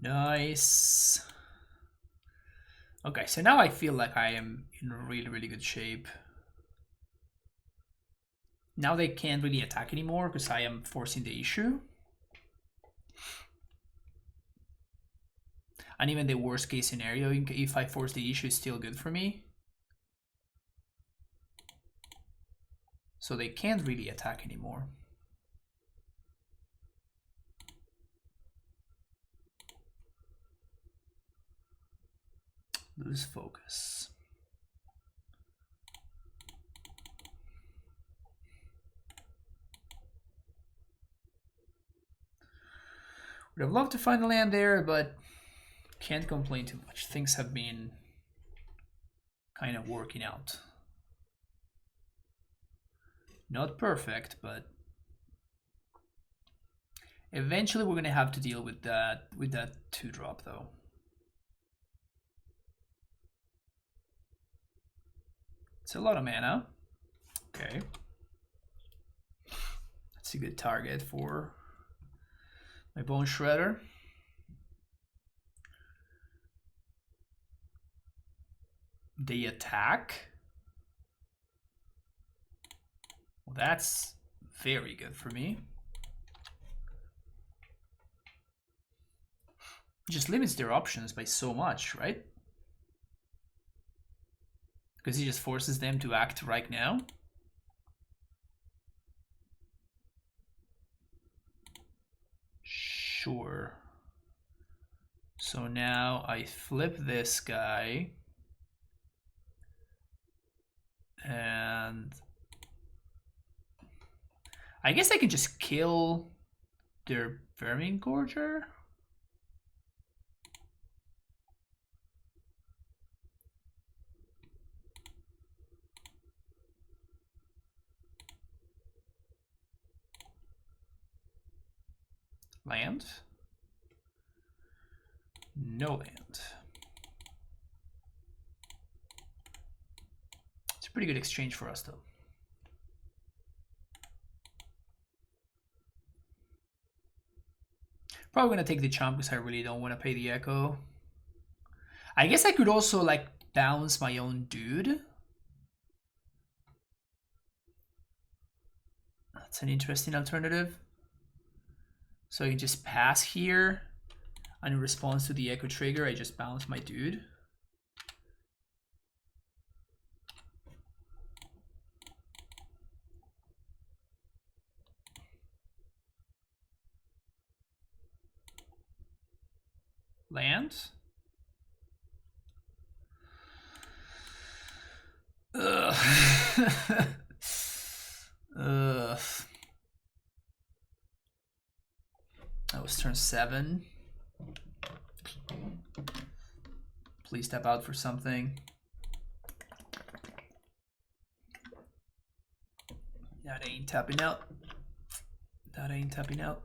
Nice. Okay, so now I feel like I am in really good shape. Now they can't really attack anymore because I am forcing the issue. And even the worst case scenario, if I force the issue, is still good for me. So they can't really attack anymore. Lose focus. Would have loved to find a land there, but can't complain too much. Things have been kind of working out. Not perfect, but eventually we're gonna have to deal with that 2-drop though. It's a lot of mana. Okay. That's a good target for my Bone Shredder. They attack. Well, that's very good for me. Just limits their options by so much, right? Because he just forces them to act right now. Sure. So now I flip this guy. And I guess I can just kill their Vermin Gorger. Land? No land. It's a pretty good exchange for us though. Probably gonna take the chomp because I really don't want to pay the echo. I guess I could also like bounce my own dude. That's an interesting alternative. So I can just pass here, and in response to the echo trigger, I just bounce my dude. Land. Ugh. Ugh. That was turn 7. Please step out for something. That ain't tapping out. That ain't tapping out.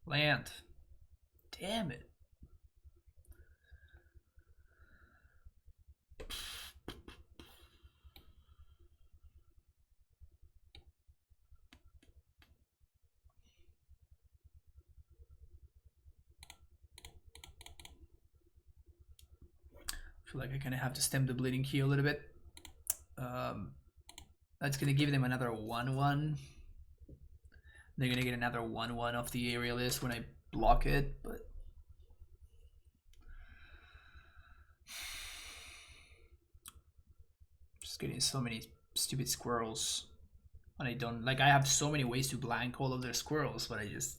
Land. Damn it. I feel like I kind of have to stem the bleeding here a little bit. That's gonna give them another 1-1. They're gonna get another 1-1 off the aerialist when I block it, but just getting so many stupid squirrels. And I don't like, I have so many ways to blank all of their squirrels, but I just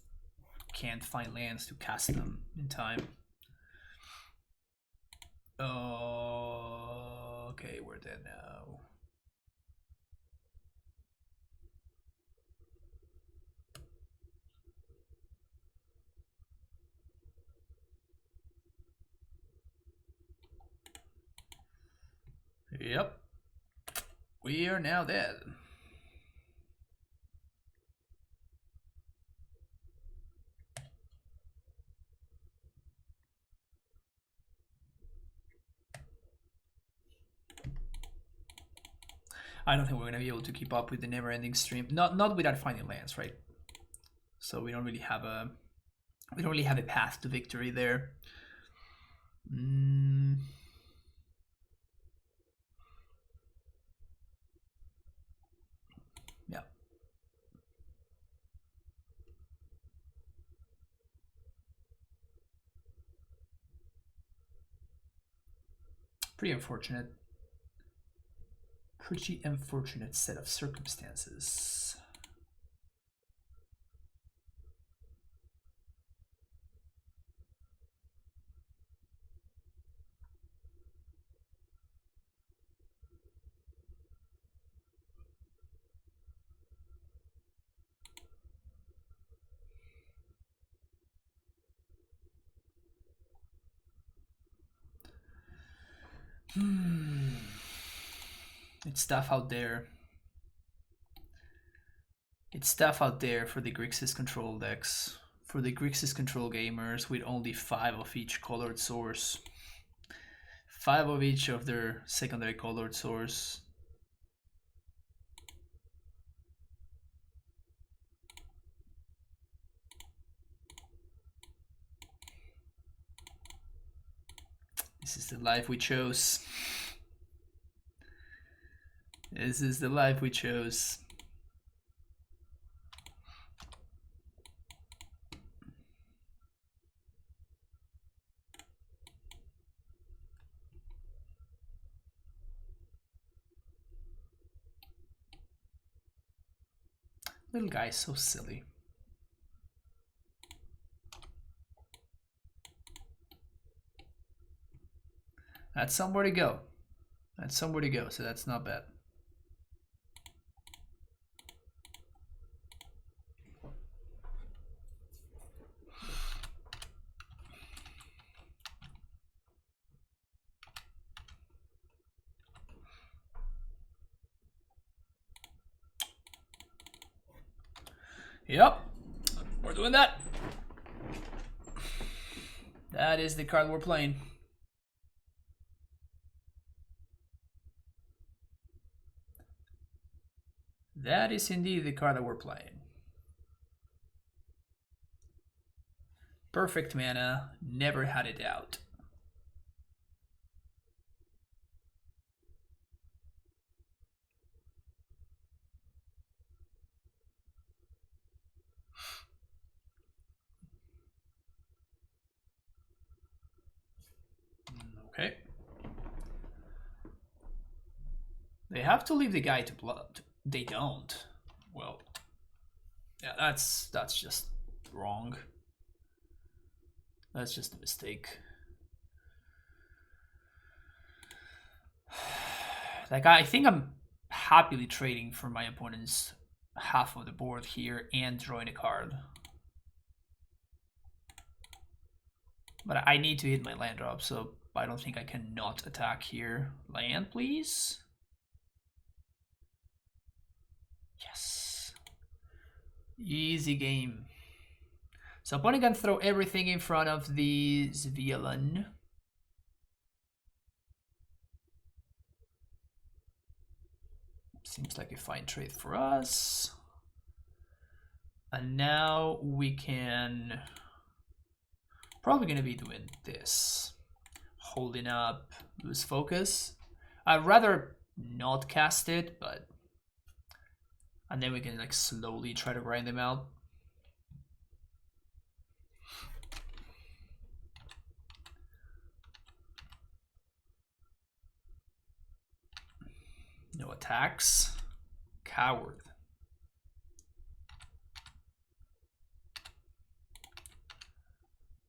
can't find lands to cast them in time. Oh, okay, we're dead now. Yep. We are now dead. I don't think we're gonna be able to keep up with the never-ending stream. Not without finding lands, right? So we don't really have a path to victory there. Yeah. Pretty unfortunate. Pretty unfortunate set of circumstances. It's tough out there. It's tough out there for the Grixis control decks. For the Grixis control gamers with only 5 of each colored source. 5 of each of their secondary colored source. This is the life we chose. This is the life we chose. Little guy is so silly. That's somewhere to go. That's somewhere to go, so that's not bad. Yep, we're doing that. That is the card we're playing. That is indeed the card that we're playing. Perfect mana, never had it out. Okay. They have to leave the guy to blood. They don't. Well, yeah, that's just wrong. That's just a mistake. Like, I think I'm happily trading for my opponent's half of the board here and drawing a card. But I need to hit my land drop, so I don't think I can not attack here. Land, please. Yes. Easy game. So opponent can throw everything in front of the Zvielon. Seems like a fine trade for us. And now we can... Probably gonna be doing this. Holding up, lose focus. I'd rather not cast it, but... And then we can like slowly try to grind them out. No attacks. Coward.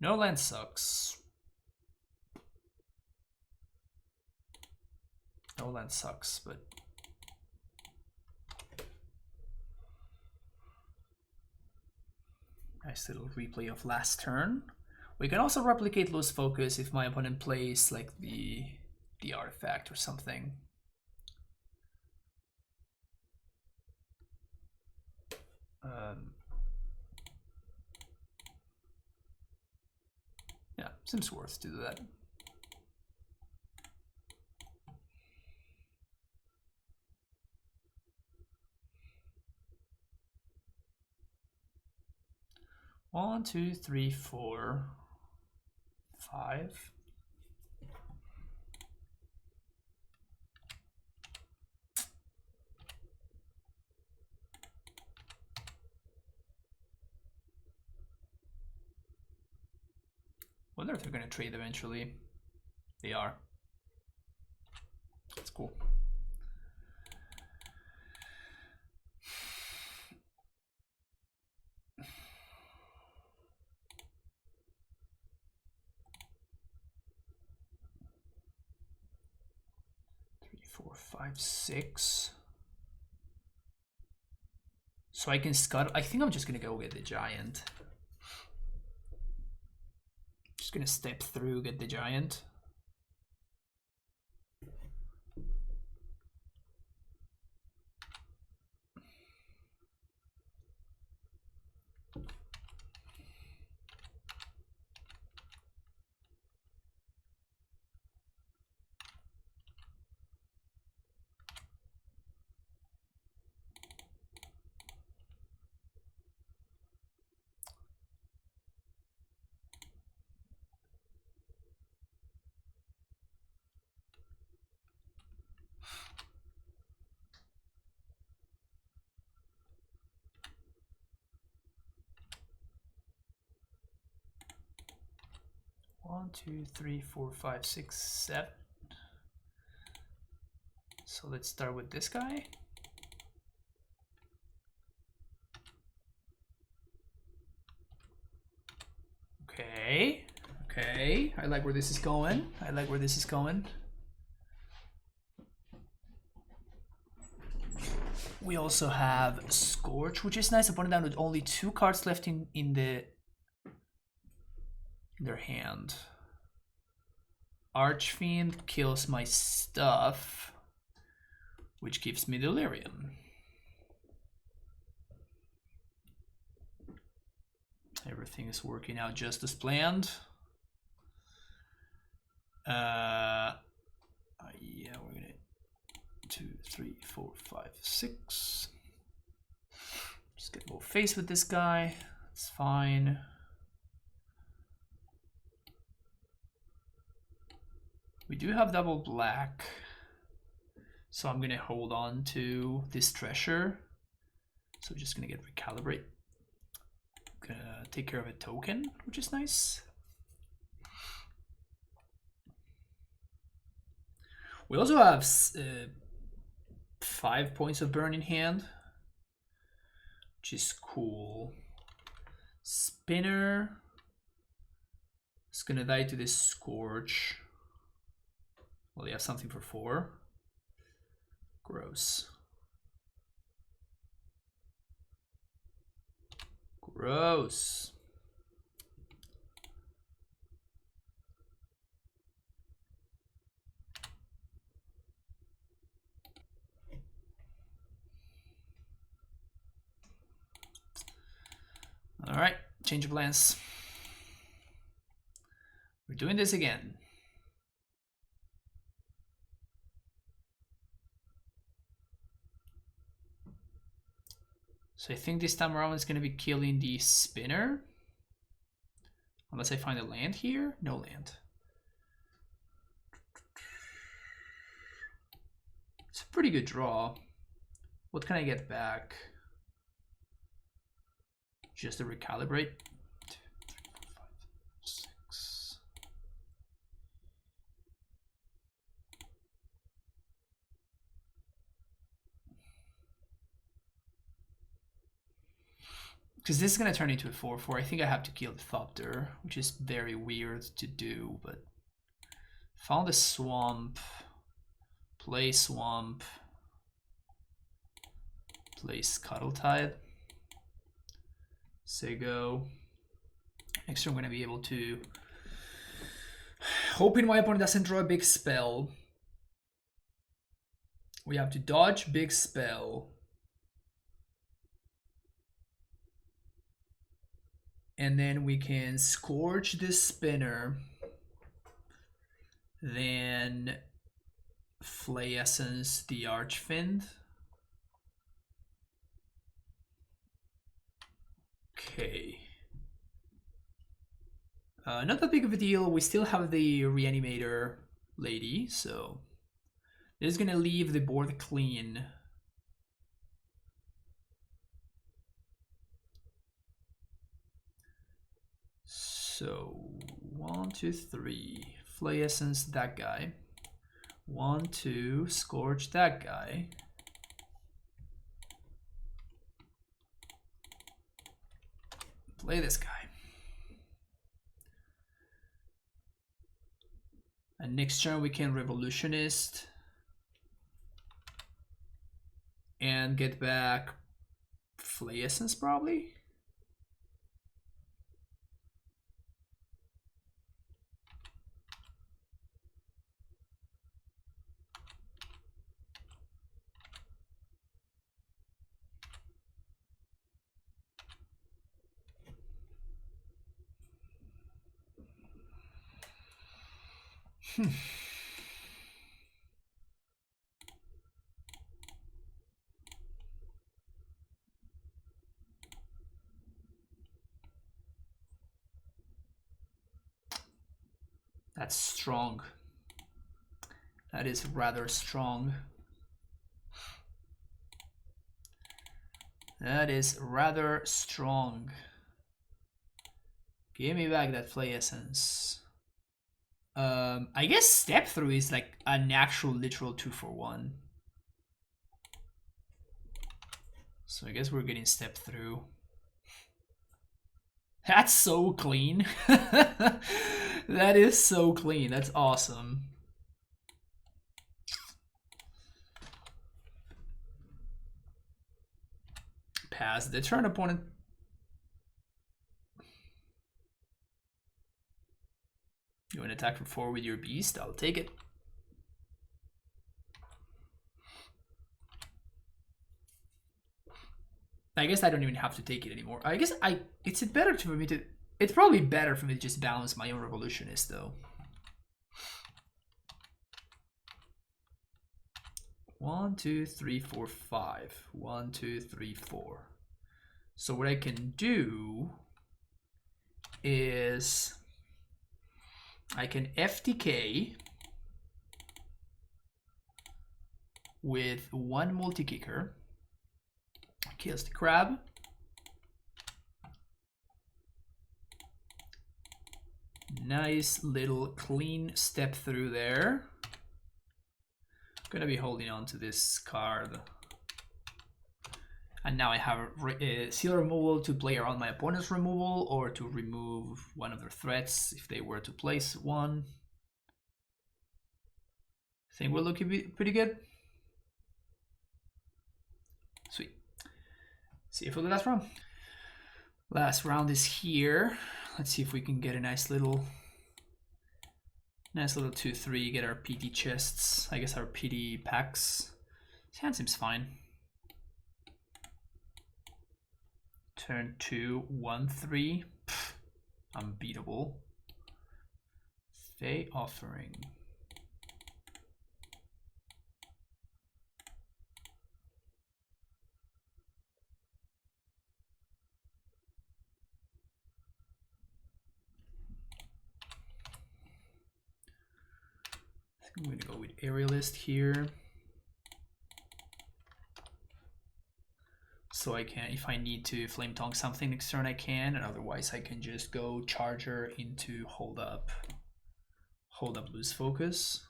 No land sucks. No land sucks, but... Nice little replay of last turn. We can also replicate lose focus if my opponent plays like the artifact or something. Yeah, seems worth to do that. One, two, three, four, five. Wonder if they're gonna trade eventually. They are. That's cool. Three, four, five, six. So I can scuttle. I think I'm just gonna go get the giant. Just gonna step through, get the giant. One, two, three, four, five, six, seven. So let's start with this guy. Okay, okay. I like where this is going. I like where this is going. We also have Scorch, which is nice. Opponent down with only 2 cards left in their hand. Archfiend kills my stuff, which gives me Delirium. Everything is working out just as planned. Yeah, we're gonna 2, 3, 4, 5, 6. Just get more face with this guy. It's fine. We do have double black, so I'm gonna hold on to this treasure. So just gonna get recalibrate. Gonna take care of a token, which is nice. We also have 5 points of burn in hand, which is cool. Spinner is gonna die to this Scorch. Well, you have something for 4. Gross. Gross. All right, change of plans. We're doing this again. So I think this time around it's going to be killing the spinner. Unless I find a land here. No land. It's a pretty good draw. What can I get back? Just to recalibrate. 2, 3, 4, 5, 6. Because this is going to turn into a 4-4. I think I have to kill the Thopter, which is very weird to do, but found a swamp. Play swamp. Play Scuttletide. Say go. Next turn I'm going to be able to, hoping my opponent doesn't draw a big spell. We have to dodge big spell. And then we can Scourge this spinner. Then Flay Essence the Archfiend. Okay. Not that big of a deal. We still have the Reanimator lady, so this is gonna leave the board clean. So 1, 2, 3. Flay Essence that guy. 1, 2. Scourge that guy. Play this guy. And next turn we can Revolutionist and get back Flay Essence probably. That's strong. That is rather strong. That is rather strong. Give me back that Flay Essence. I guess Step Through is like a natural literal 2-for-1. So I guess we're getting Step Through. That's so clean. That is so clean. That's awesome. Pass the turn, opponent. You want to attack for 4 with your beast? I'll take it. I guess I don't even have to take it anymore. I guess it's better for me to. It's probably better for me to just balance my own Revolutionist though. 1, 2, 3, 4, 5. 1, 2, 3, 4. So what I can do is I can FTK with 1 multi-kicker. Kills the crab. Nice little clean Step Through there. Gonna be holding on to this card. And now I have seal removal to play around my opponent's removal or to remove one of their threats if they were to place one. I think we're looking pretty good. Sweet. See you for the last round. Last round is here. Let's see if we can get a nice little 2-3, get our PT chests, I guess our PT packs. This hand seems fine. Turn 2, 1-3. Unbeatable. Fey Offering. I'm going to go with Aerialist here. So I can, if I need to Flame Tongue something next turn, I can, and otherwise I can just go Charger into Hold Up, Lose Focus.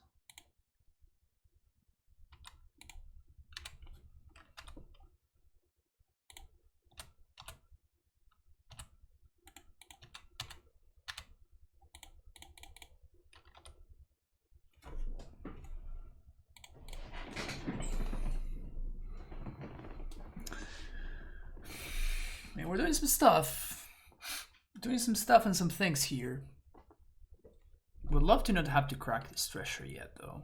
Man, we're doing some stuff. Doing some stuff and some things here. Would love to not have to crack this treasure yet, though.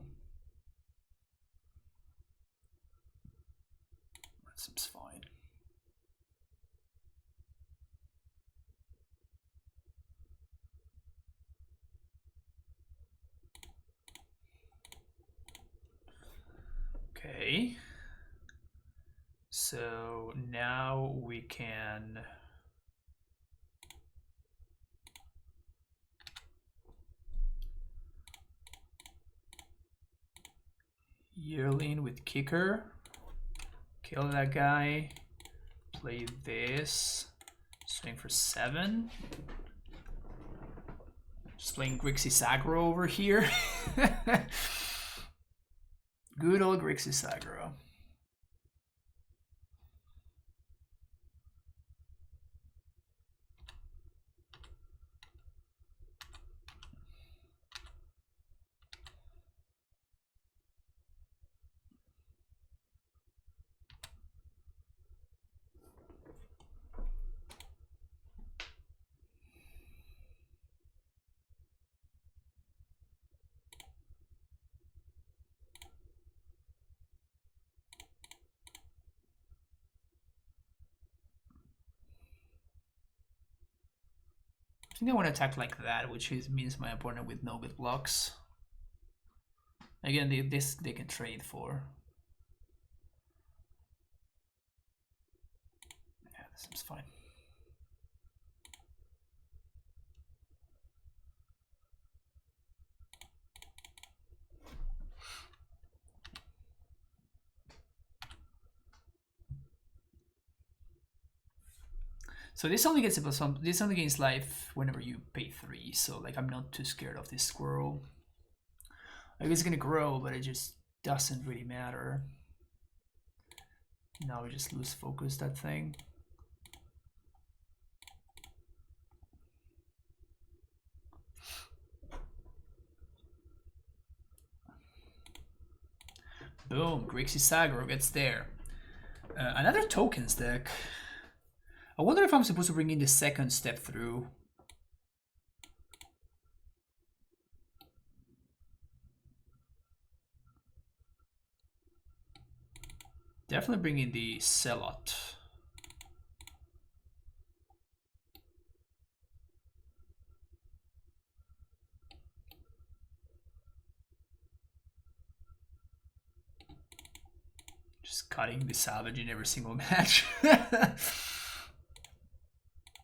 That seems fine. Okay. So now we can Yearling with Kicker, kill that guy, play this, swing for 7. Just playing Grixis aggro over here. Good old Grixis aggro. I think I want to attack like that, which means my opponent with no good blocks. Again, they can trade for. Yeah, this seems fine. So this only gets this only gains life whenever you pay 3. So like I'm not too scared of this squirrel. I guess it's gonna grow, but it just doesn't really matter. Now we just lose focus that thing. Boom, Grixis aggro gets there. Another tokens deck. I wonder if I'm supposed to bring in the second step through. Definitely bring in the Celot. Just cutting the Savage in every single match.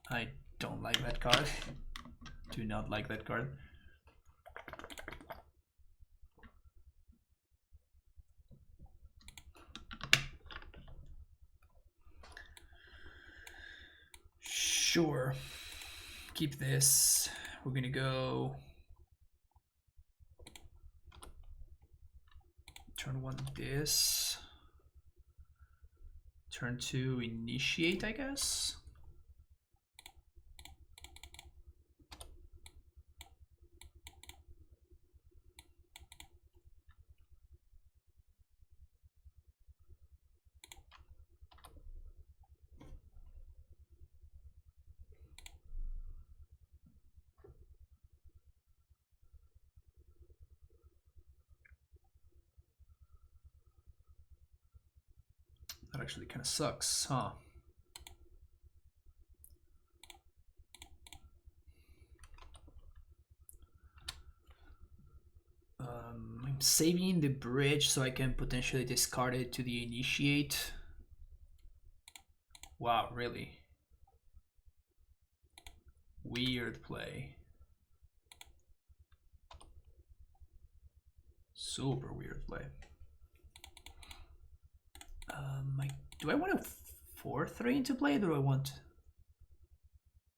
I don't like that card. Do not like that card. Sure. Keep this. We're gonna go turn 1 this. Turn 2 initiate, I guess. That actually kind of sucks, huh? I'm saving the bridge so I can potentially discard it to the initiate. Wow, really? Weird play. Super weird play. Do I want to 4-3 into play, or do I want...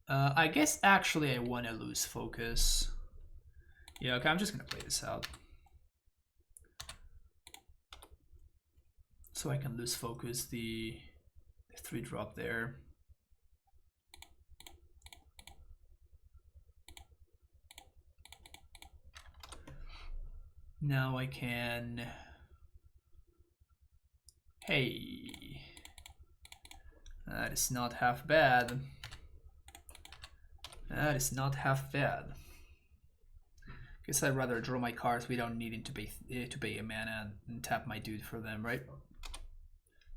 I guess actually I want to lose focus. Yeah, okay, I'm just going to play this out. So I can lose focus the 3-drop there. Now I can... Hey, that is not half bad. That is not half bad. Guess I'd rather draw my cards without needing to pay a mana and tap my dude for them, right?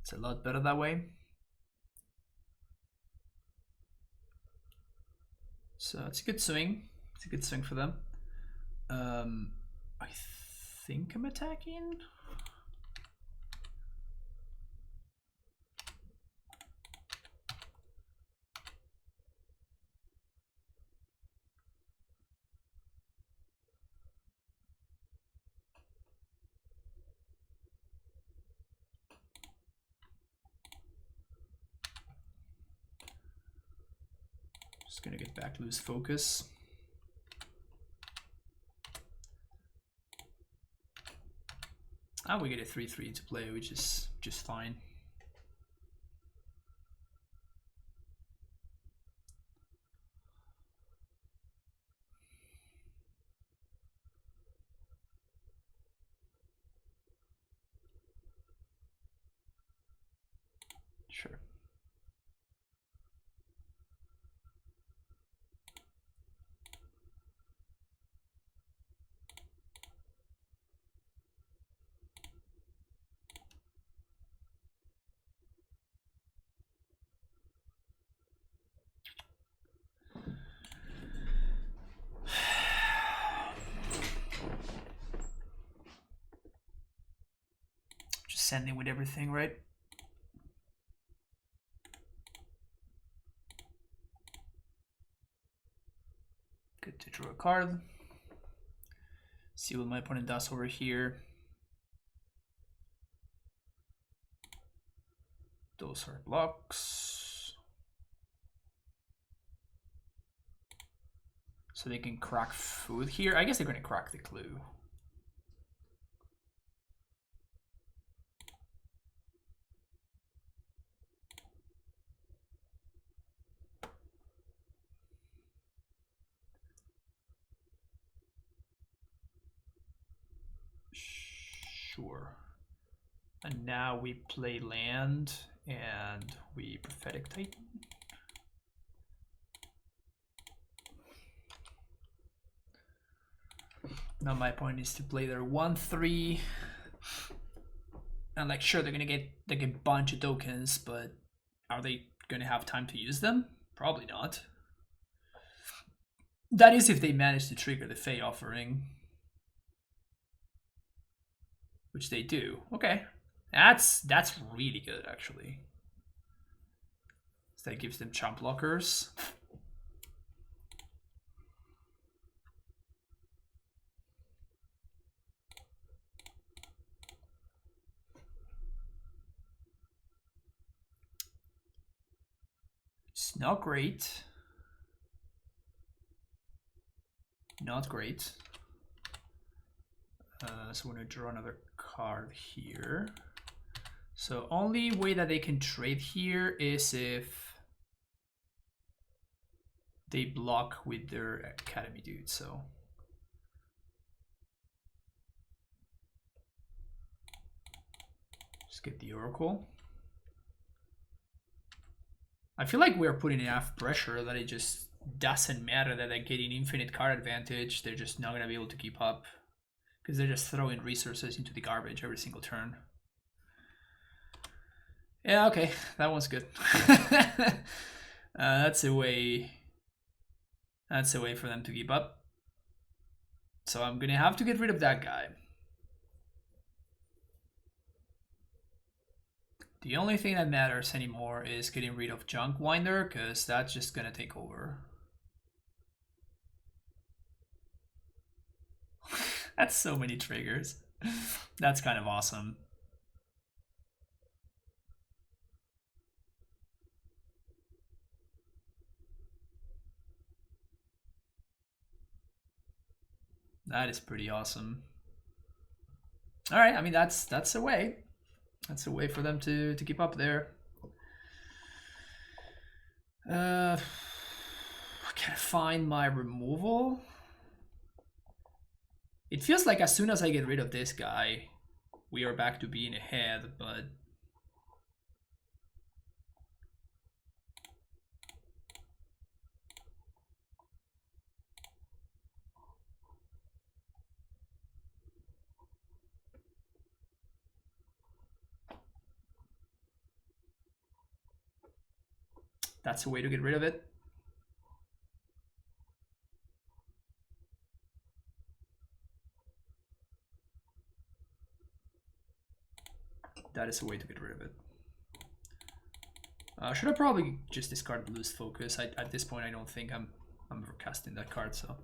It's a lot better that way. So it's a good swing. It's a good swing for them. I think I'm attacking. Just gonna get back to lose focus. Ah, we get a 3-3 into play, which is just fine. Sure. Just sending with everything, right? Good to draw a card. See what my opponent does over here. Those are blocks. So they can crack food here. I guess they're going to crack the clue. Sure. And now we play land and we Prophetic Titan. Now my point is to play their 1-3. And like, sure, they're gonna get like a bunch of tokens, but are they gonna have time to use them? Probably not. That is if they manage to trigger the Fey offering. Which they do. Okay. That's really good, actually. So that gives them chump blockers. It's not great. Not great. So we're going to draw another card here. So only way that they can trade here is if they block with their Academy dude. So just get the Oracle. I feel like we're putting enough pressure that it just doesn't matter that they're getting infinite card advantage. They're just not going to be able to keep up because they're just throwing resources into the garbage every single turn. Yeah, okay, that one's good. That's a way. That's a way for them to keep up. So I'm gonna have to get rid of that guy. The only thing that matters anymore is getting rid of Junk Winder, because that's just gonna take over. That's so many triggers. That's kind of awesome. That is pretty awesome. All right, I mean that's a way. That's a way for them to keep up there. I can't find my removal. It feels like as soon as I get rid of this guy, we are back to being ahead, but that's a way to get rid of it. That is a way to get rid of it. Should I probably just discard Blue's Focus? At this point, I don't think I'm ever casting that card, so.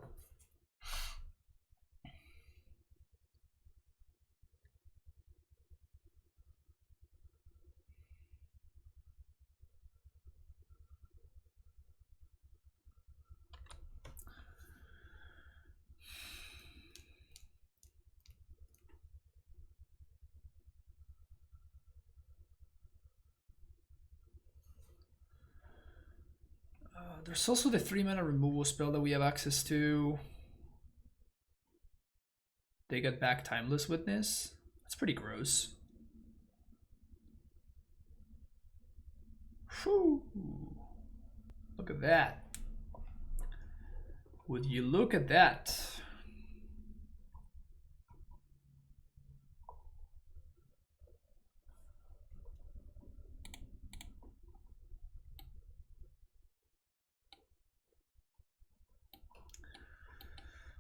There's also the 3-mana removal spell that we have access to. They get back Timeless Witness. That's pretty gross. Whew. Look at that. Would you look at that?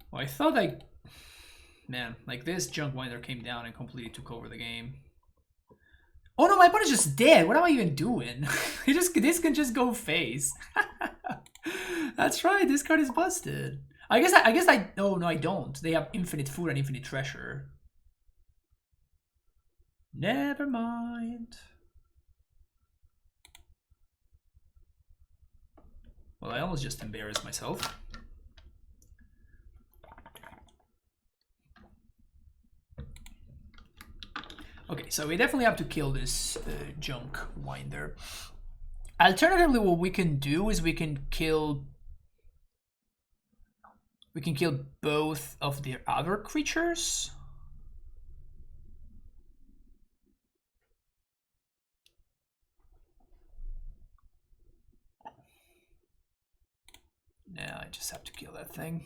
Well, I thought man, like this Junk Winder came down and completely took over the game. Oh no, my opponent's just dead. What am I even doing? This can just go face. That's right. This card is busted. I guess I. Oh no, I don't. They have infinite food and infinite treasure. Never mind. Well, I almost just embarrassed myself. Okay, so we definitely have to kill this Junk Winder. Alternatively, what we can do is we can kill both of their other creatures. Now I just have to kill that thing.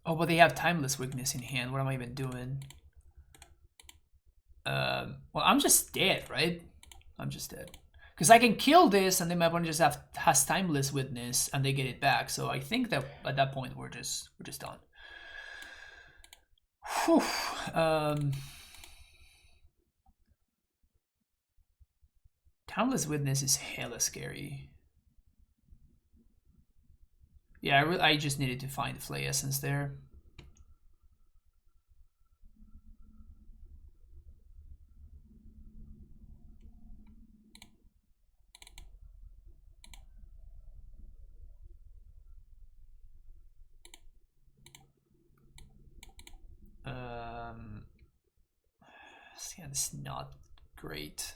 Oh, but they have Timeless Weakness in hand. What am I even doing? Well, I'm just dead, right? I'm just dead. Because I can kill this, and then my opponent just has Timeless Witness, and they get it back. So I think that at that point we're just done. Whew. Timeless Witness is hella scary. Yeah, I just needed to find the Flay Essence there. Yeah, it's not great.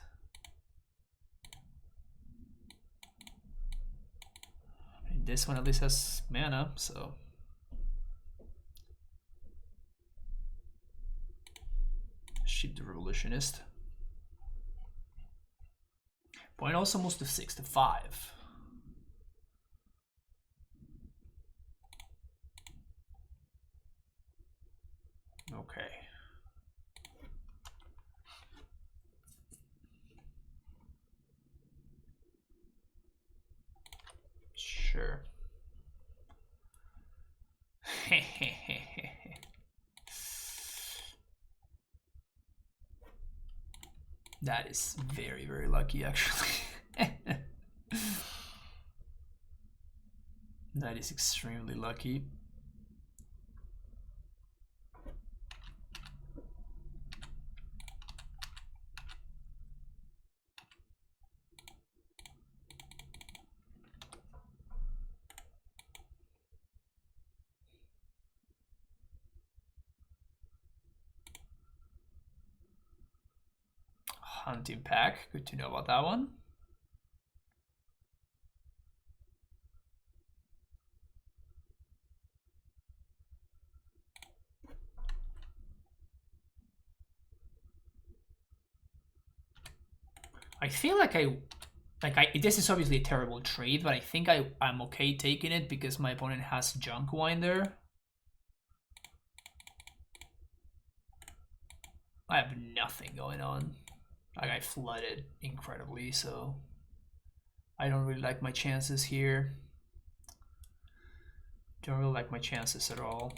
I mean, this one at least has mana, so. Ship the Revolutionist. Point also moves to 6 to 5. sure. That is very, very lucky, actually. That is extremely lucky. Hunting pack, good to know about that one. I feel like this is obviously a terrible trade, but I think I'm okay taking it because my opponent has junk wine there. I have nothing going on. Like, I flooded incredibly, so I don't really like my chances here. Don't really like my chances at all.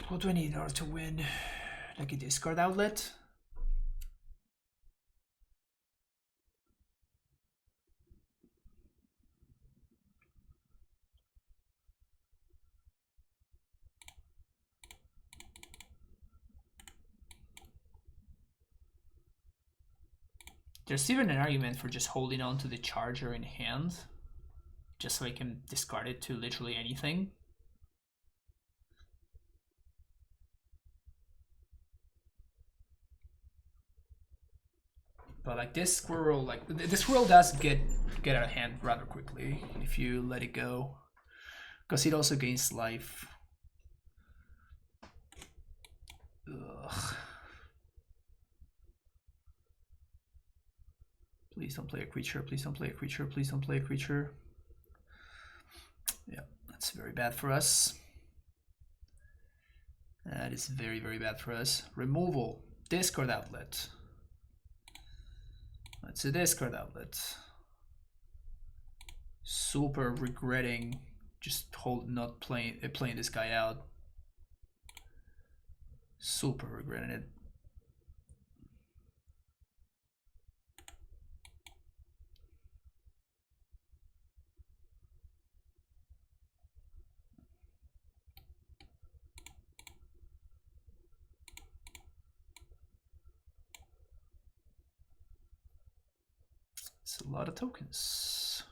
What do I need in order to win? Like a discard outlet? There's even an argument for just holding on to the charger in hand, just so I can discard it to literally anything. But like this squirrel, does get out of hand rather quickly if you let it go, because it also gains life. Ugh. Please don't play a creature, please don't play a creature, please don't play a creature. Yeah, that's very bad for us. That is very, very bad for us. Removal, discard outlet. That's a discard outlet. Super regretting just not playing this guy out. Super regretting it. It's a lot of tokens.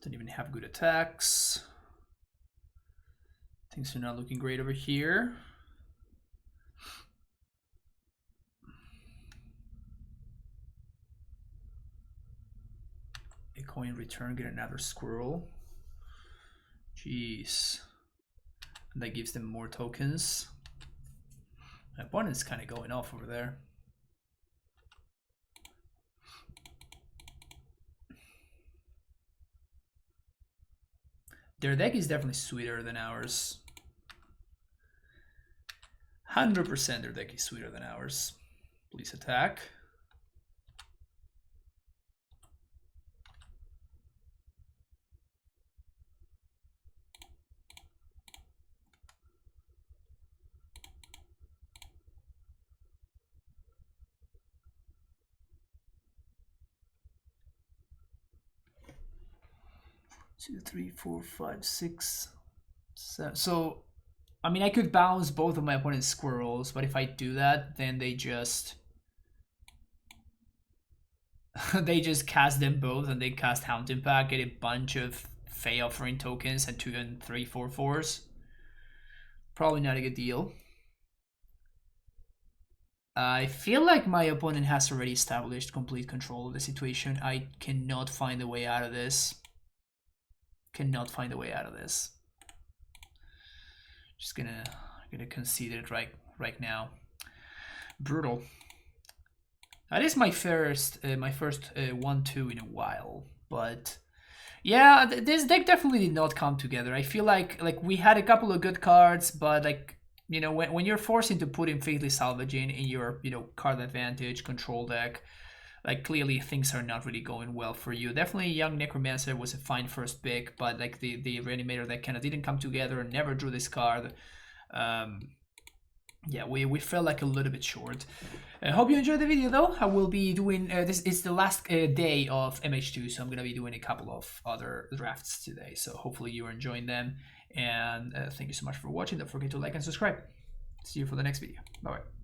Don't even have good attacks. Things are not looking great over here. A coin return, get another squirrel. Jeez. And that gives them more tokens. My opponent's kind of going off over there. Their deck is definitely sweeter than ours. 100% their deck is sweeter than ours. Please attack. Two, three, four, five, six, seven. So, I mean, I could bounce both of my opponent's squirrels, but if I do that, then they just they just cast them both, and they cast Hound Impact, get a bunch of Fey Offering tokens and 2 and 3 4/4s. Probably not a good deal. I feel like my opponent has already established complete control of the situation. I cannot find a way out of this. Cannot find a way out of this. Just gonna gonna concede it right now. Brutal. That is my first 1-2 in a while, but yeah, this deck definitely did not come together. I feel like we had a couple of good cards, but like, you know, when you're forcing to put in Faithfully Salvaging in your, you know, card advantage control deck, like clearly things are not really going well for you. Definitely Young Necromancer was a fine first pick, but like the Reanimator that kind of didn't come together and never drew this card. Yeah, we felt like a little bit short. I hope you enjoyed the video though. I will be doing, this is the last day of MH2, so I'm going to be doing a couple of other drafts today. So hopefully you're enjoying them. And thank you so much for watching. Don't forget to like and subscribe. See you for the next video. Bye-bye.